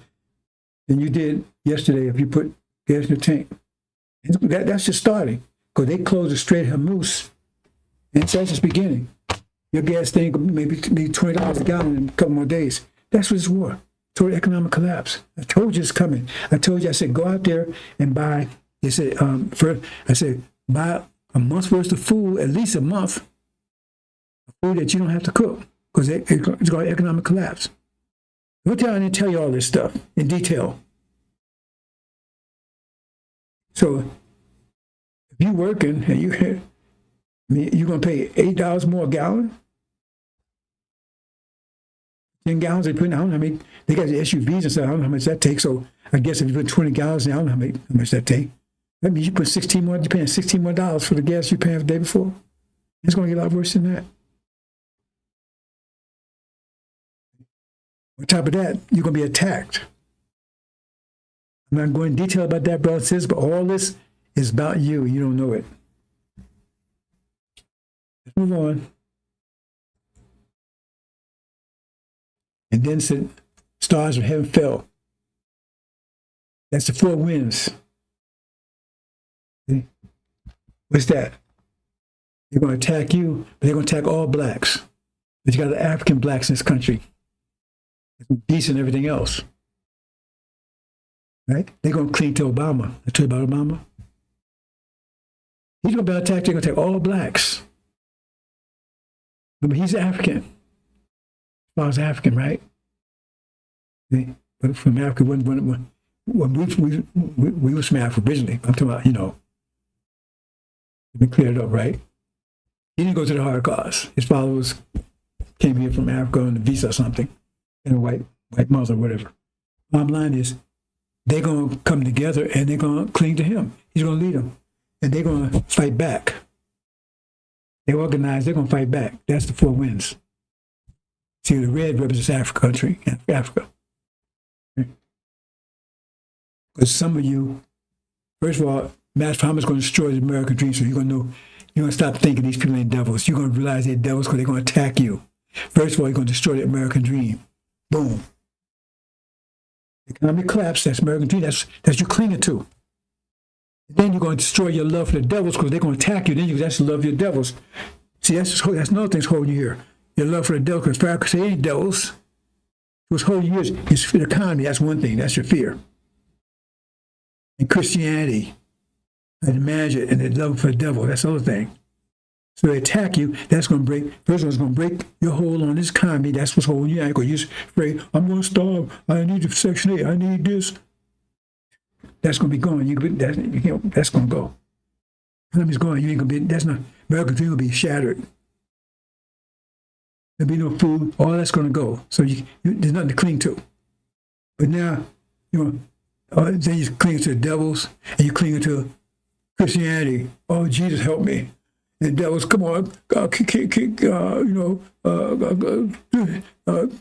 than you did yesterday if you put gas in your tank. That's just starting, because they closed the Strait of Hormuz, and that's just beginning. Your gas thing could maybe be $20 a gallon in a couple more days. That's what it's war. Total economic collapse. I told you it's coming. I told you, I said, go out there and buy. They said, buy a month's worth of food, at least a month, of food that you don't have to cook, because it's going to economic collapse. I didn't tell you all this stuff in detail. So if you're working and you're going to pay $8 more a gallon, 10 gallons they put in, I don't know how many, they got the SUVs and stuff, I don't know how much that takes. So I guess if you put 20 gallons in, I don't know how much that takes. That means you put you're paying $16 more for the gas you're paying the day before. It's going to get a lot worse than that. On top of that, you're going to be attacked. I'm not going in detail about that, brother and sis, but all this is about you. You don't know it. Let's move on. And then said, stars from heaven fell. That's the four winds. See? What's that? They're going to attack you, but they're going to attack all blacks. But you got the African blacks in this country. Peace and everything else. Right? They're going to cling to Obama. I told you about Obama. He's going to be attacked. They're going to attack all blacks. But he's African. Obama's African, right? But from Africa, Well, we were from Africa originally. I'm talking about, let me clear it up, right? He didn't go to the Holocaust. His followers came here from Africa on a visa or something, and a white mother or whatever. Bottom line is, they're going to come together and they're going to cling to him. He's going to lead them, and they're going to fight back. They organize, they're going to fight back. That's the four winds. See, the red represents Africa. Because some of you, first of all, Master Muhammad's going to destroy the American dream, so you're going to stop thinking these people ain't devils. You're going to realize they're devils because they're going to attack you. First of all, you're going to destroy the American dream. Boom. The economy collapse, that's American dream, that's you clinging to. Then you're going to destroy your love for the devils because they're going to attack you. Then that's the love of your devils. See, that's another thing that's holding you here. Your love for the devils, because Farrakhan said, ain't devils. What's holding you is the economy. That's one thing. That's your fear. And Christianity, and manage it, and the love for the devil, that's the other thing. So they attack you, that's going to break, first one's going to break your hold on this economy, that's what's holding you out, because you're afraid, I'm going to starve, I need the Section 8, I need this. That's going to be gone, that's going to go. Economy's gone, you ain't going to be, that's not, American dream will be shattered. There'll be no food, all that's going to go. So there's nothing to cling to. But now, then you cling to the devils, and you cling to Christianity. Oh, Jesus, help me. And devils, come on,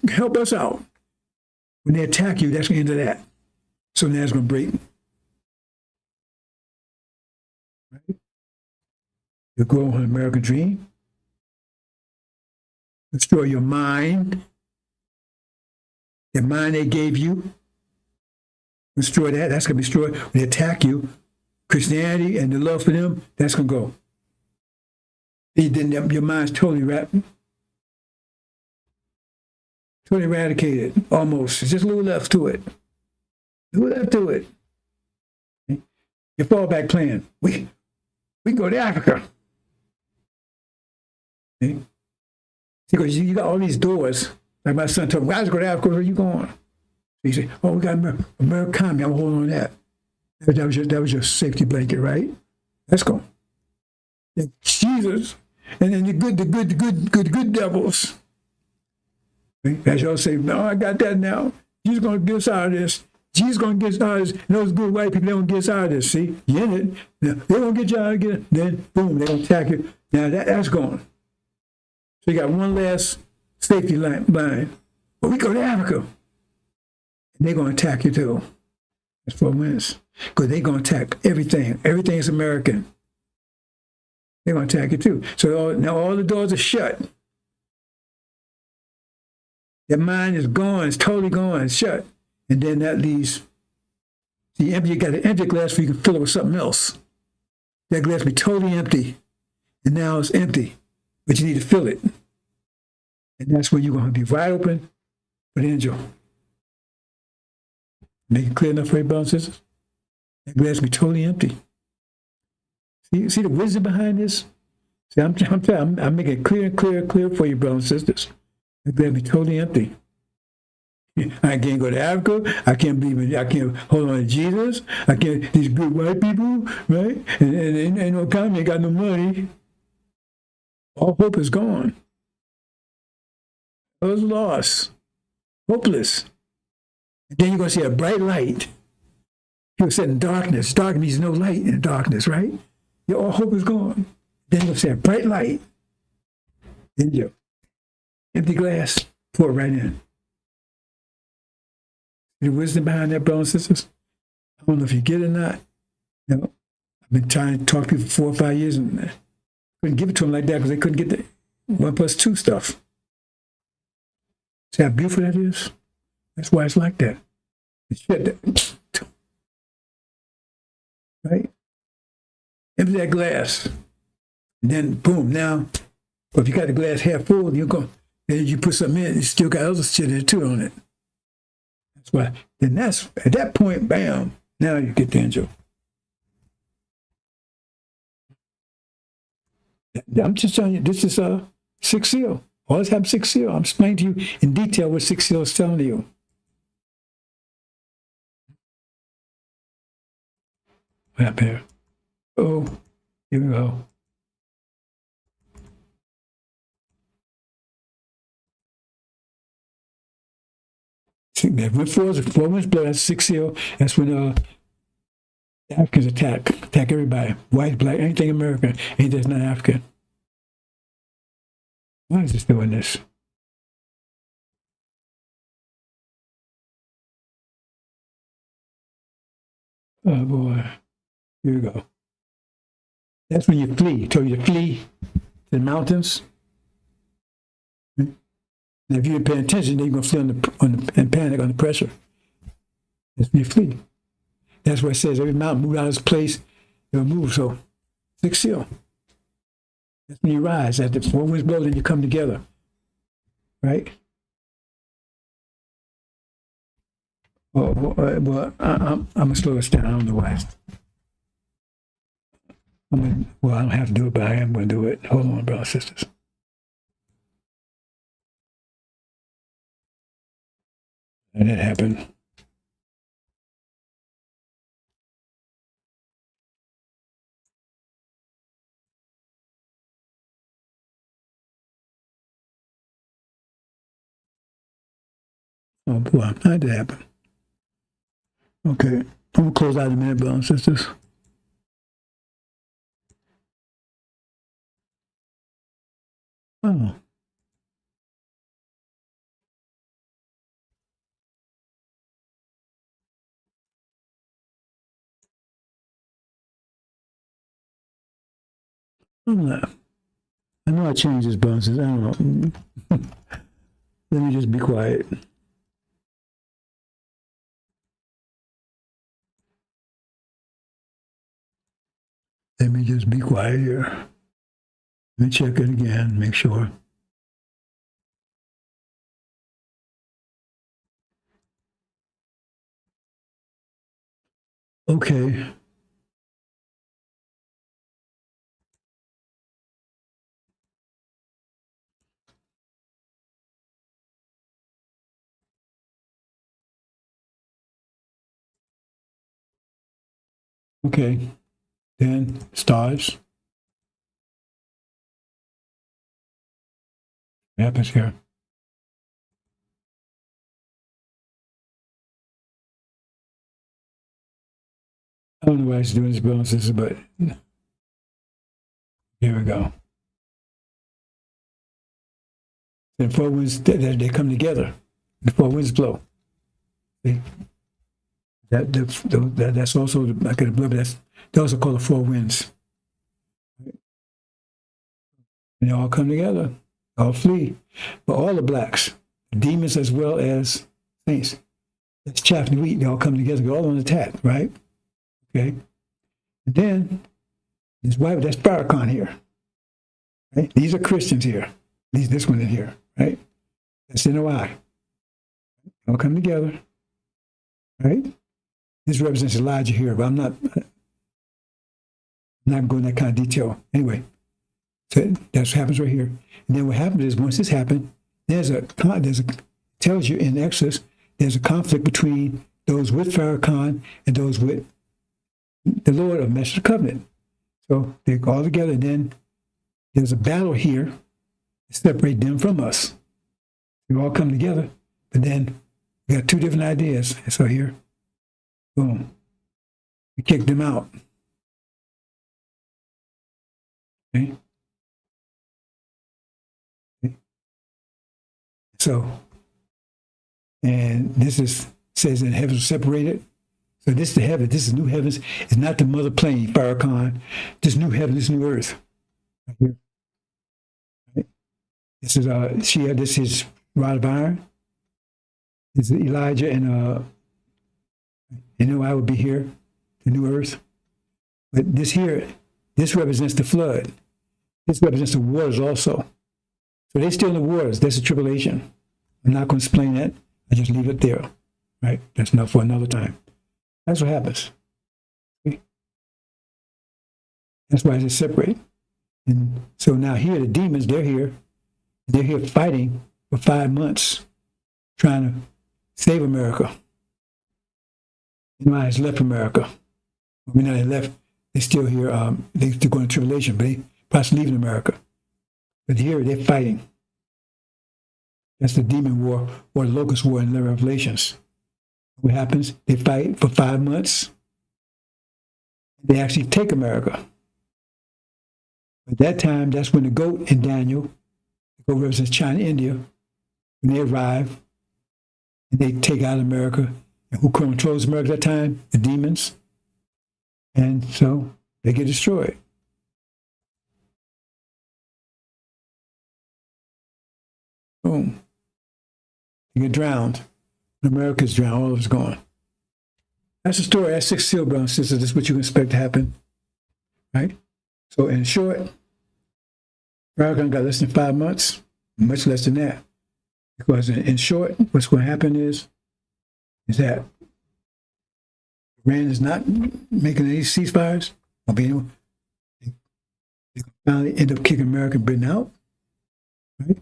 help us out. When they attack you, that's the end of that. So now it's going to break. Right? You go on an American dream. Destroy your mind. The mind they gave you. Destroy that. That's going to be destroyed. When they attack you, Christianity and the love for them, that's going to go. Then your mind's totally eradicated, almost. It's just a little left to it. Your fallback plan. We can go to Africa. Okay? Because you got all these doors. Like my son told me, guys, go to Africa. Where are you going? He said, oh, we got American. I'm holding on to that. That was your safety blanket, right? Let's go. And Jesus, and then the good devils. As y'all say, no, I got that now. Jesus going to get us out of this. Jesus going to get us out of this. And those good white people, they going to get us out of this. See, you in it. Now, they going to get you out of it. Then, boom, they going to attack you. Now, that's gone. So you got one last safety line. But we go to Africa. And they're going to attack you too. That's 4 minutes. Because they're going to attack everything. Everything is American. They're going to attack you too. So now all the doors are shut. Their mind is gone. It's totally gone. It's shut. And then that leaves the empty. You got an empty glass so you can fill it with something else. That glass will be totally empty. And now it's empty. But you need to fill it. And that's when you're going to be wide open for the angel. Make it clear enough for your brothers and sisters? That glass will be totally empty. See the wisdom behind this? See, I'm making it clear for you, brothers and sisters. That glass will be totally empty. I can't go to Africa. I can't believe in. I can't hold on to Jesus. I can't. These good white people, right? And ain't no economy, ain't got no money. All hope is gone. All is lost. Hopeless. And then you're going to see a bright light. He was set in darkness. Darkness means no light in darkness, right? All hope is gone. Then you're going to see a bright light. Then you empty glass, pour it right in. The wisdom behind that, brothers and sisters? I don't know if you get it or not. I've been trying to talk to people for 4 or 5 years and I couldn't give it to them like that because they couldn't get the 1+2 stuff. See how beautiful that is? That's why it's like that. It's shut. Right? Empty that glass. And then, boom, now, if you got the glass half full, then you put something in, you still got other shit in it too on it. That's why. Then that's, at that point, bam, now you get the angel. I'm just telling you, this is a 6th seal. Always have 6th seal. I'm explaining to you in detail what 6th seal is telling you. What happened here? Oh, here we go. See, that went forward, four winds blow, that's 6 seal. That's when the Africans attack everybody. White, black, anything American, anything that's not African. Why is this doing this? Oh boy. Here we go. That's when you flee. Told you to flee to the mountains. And if you didn't pay attention, then you're going to flee and panic under pressure. That's when you flee. That's what it says. Every mountain move out of its place, it'll move. So, 6 seal. That's when you rise. As the four winds blow, then you come together. Right? Well, I'm going to slow this down. I don't know why. I don't have to do it, but I am going to do it. Hold on, brothers and sisters. And it happened. Oh boy, how did that happen? Okay, I'm going to close out in a minute, brothers and sisters. Oh. I'm not. I know I changed this, brothers and sisters. I don't know. Let me just be quiet. Let me just be quiet here. Let me check it again, make sure. Okay. Okay. Then stars. What happens here? I don't know why it's doing this, brothers and sisters, but here we go. The four winds, they come together. The four winds blow. See? That's also, I could have that's they also call the four winds. And they all come together, all flee. But all the blacks, demons as well as saints, that's chaff and wheat, they all come together, they're all on attack, right? Okay. And then this white, that's Farrakhan here. Right? These are Christians here. This one in here, right? That's NOI. All come together, right? This represents Elijah here, but I'm not going that kind of detail. Anyway, so that's what happens right here. And then what happens is once this happened, tells you in Exodus, there's a conflict between those with Farrakhan and those with the Lord of Messiah Covenant. So they're all together, and then there's a battle here to separate them from us. We all come together, but then we got two different ideas. And so here, boom, we kicked them out. Okay. So, and this says that heavens are separated. So this is the heaven. This is new heavens. It's not the mother plane, Farrakhan. This new heaven, this new earth. Right here. Right? This is this is rod of iron. This is Elijah and I would be here, the new earth. But this here, this represents the flood. This represents the waters also. So they're still in the waters. That's a tribulation. I'm not going to explain that. I just leave it there. Right? That's enough for another time. That's what happens. Okay? That's why it's separate. And so now here, the demons, they're here. They're here fighting for 5 months, trying to save America. NOI has left America. I mean, now they left. They still here. They still going to tribulation, but they probably leaving America. But here they're fighting. That's the demon war or the locust war in the Revelations. What happens? They fight for 5 months. They actually take America. At that time, that's when the goat in Daniel, the goat represents China, India, when they arrive, and they take out America. And who controls America at that time? The demons. And so they get destroyed. Boom. You get drowned. America's drowned. All of it's gone. That's the story. That's 6 seal, brothers and sisters. That's what you can expect to happen. Right? So in short, Farrakhan got less than 5 months, much less than that. Because in short, what's going to happen is that Iran is not making any ceasefires. They finally end up kicking America and Britain out. Right?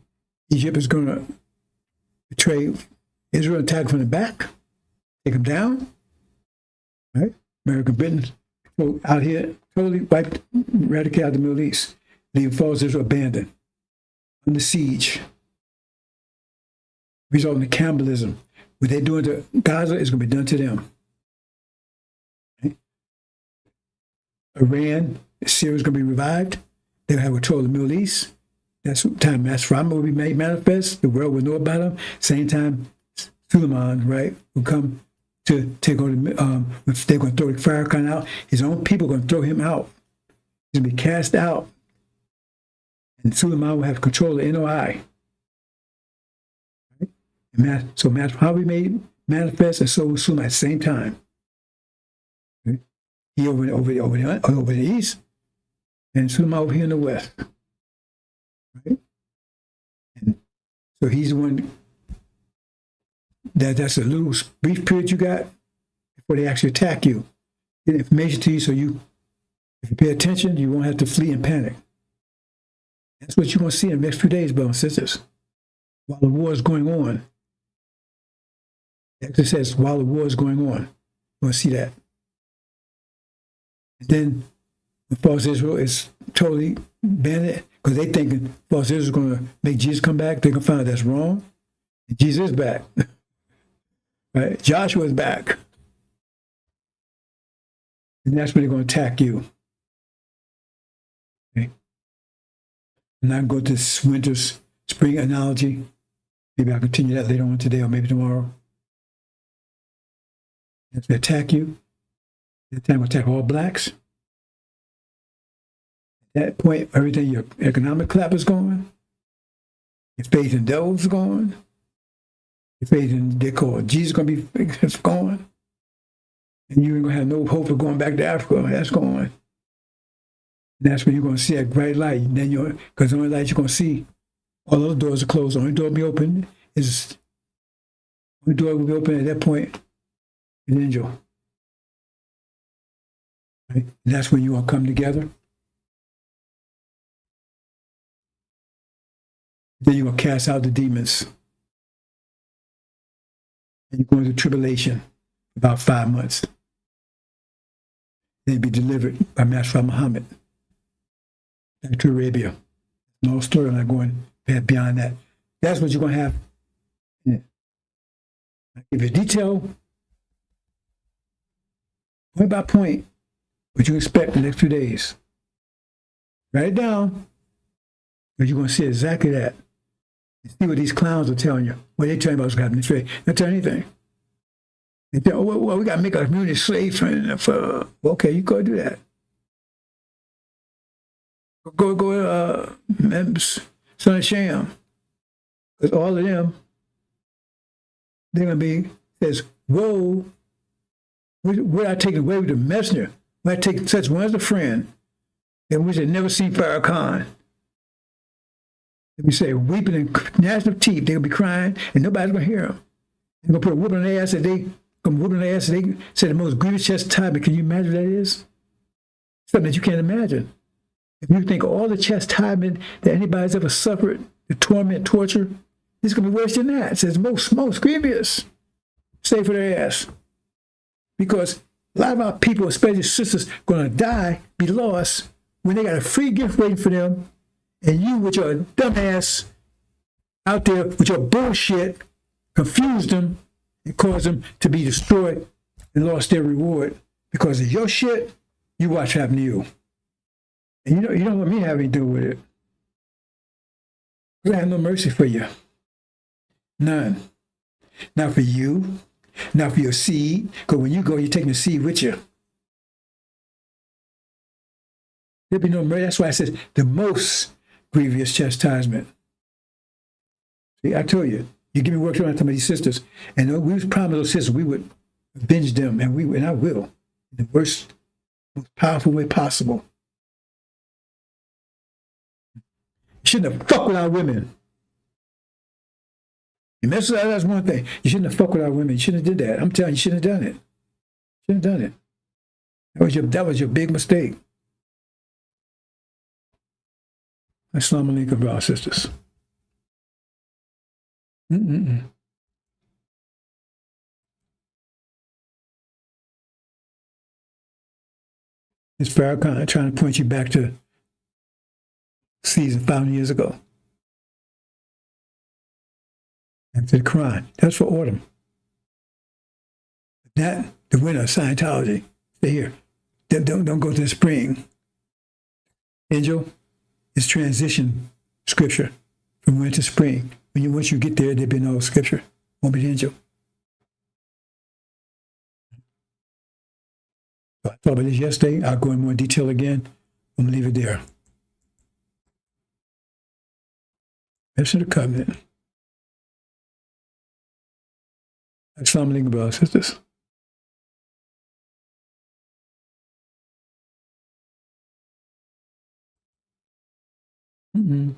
Egypt is going to betray Israel, attack from the back, take them down. Right? America and Britain out here totally wiped, eradicate out the Middle East, leaving false Israel abandoned, under siege, resulting in cannibalism. What they're doing to Gaza is going to be done to them. Okay? Iran, Syria is going to be revived. They'll have control of the Middle East. That's the time Farrakhan will be made manifest. The world will know about him. Same time, Suleiman, right, will come to take on they're going to throw Farrakhan out. His own people are going to throw him out. He's going to be cast out. And Suleiman will have control of NOI. Right? So how we made manifest, and so will Suleiman at the same time. Okay? He over the east, and Suleiman over here in the west. Right? And so he's the one that's a little brief period you got before they actually attack you. Get information to you so if you pay attention, you won't have to flee and panic. That's what you're going to see in the next few days, brothers and sisters. While the war is going on. It actually says, while the war is going on. You're going to see that. And then the false Israel is totally banned because they thinking false Israel is going to make Jesus come back. They're going to find out that's wrong. And Jesus is back. Right? Joshua is back. And that's when they're going to attack you. Okay? And I go to this winter's spring analogy. Maybe I'll continue that later on today or maybe tomorrow. As they attack you, that time will attack all blacks. At that point, everything, your economic clap is gone. Your faith in devils is gone. Your faith in they call Jesus going to be it's gone. And you ain't going to have no hope of going back to Africa. That's gone. And that's when you're going to see a bright light. And then because the only light you're going to see, all those doors are closed. The only door will be open is, only door will be open at that point, an angel. Right? And that's when you all come together. Then you're going to cast out the demons. And you're going to tribulation about 5 months. Then be delivered by Master Muhammad back to Arabia. No story, I'm not going beyond that. That's what you're going to have. Yeah. I give you detail, point by point, what you expect in the next few days. Write it down, but you're going to see exactly that. See what these clowns are telling you. What they're telling you about what's happening today. They're telling anything. They tell, oh, well, we got to make our community safe. For, okay, you go do that. Go, Son of Sham. Because all of them, they're going to be, says, whoa, we're not taking away with the messenger. We're not taking such one as a friend. And we should never see Farrakhan. If we say weeping and gnashing of teeth, they'll be crying, and nobody's going to hear them. They're going to put a whooping on their ass, and they say the most grievous chastisement. Can you imagine what that is? Something that you can't imagine. If you think all the chastisement that anybody's ever suffered, the torment, torture, it's going to be worse than that. It says most grievous. Stay for their ass. Because A lot of our people, especially sisters, going to die, be lost, when they got a free gift waiting for them, and you with your dumbass out there with your bullshit confused them and caused them to be destroyed and lost their reward because of your shit. You watch happen to you. And you don't want me to have anything to do with it. I have no mercy for you. None. Not for you. Not for your seed. Because when you go, you're taking the seed with you. There'll be no mercy. That's why I said the most grievous chastisement. See, I told you, you give me work on these sisters, and we was promised those sisters we would avenge them, and I will, in the worst, most powerful way possible. You shouldn't have fucked with our women. You mess with that's one thing. You shouldn't have fucked with our women. You shouldn't have did that. I'm telling you, you shouldn't have done it. Shouldn't have done it. That was your big mistake. Assalamu alaikum, brothers and sisters. It's Farrakhan trying to point you back to season 5 years ago. After the Quran. That's for autumn. That, the winter of Scientology. Stay here. Don't go to the spring. Angel is transition scripture from winter to spring. Once you get there, there'll be no scripture. Won't be the angel. So I thought about this yesterday. I'll go in more detail again. I'm going to leave it there. That's the covenant. Assalamu alaikum, brothers and sisters. Mm-mm.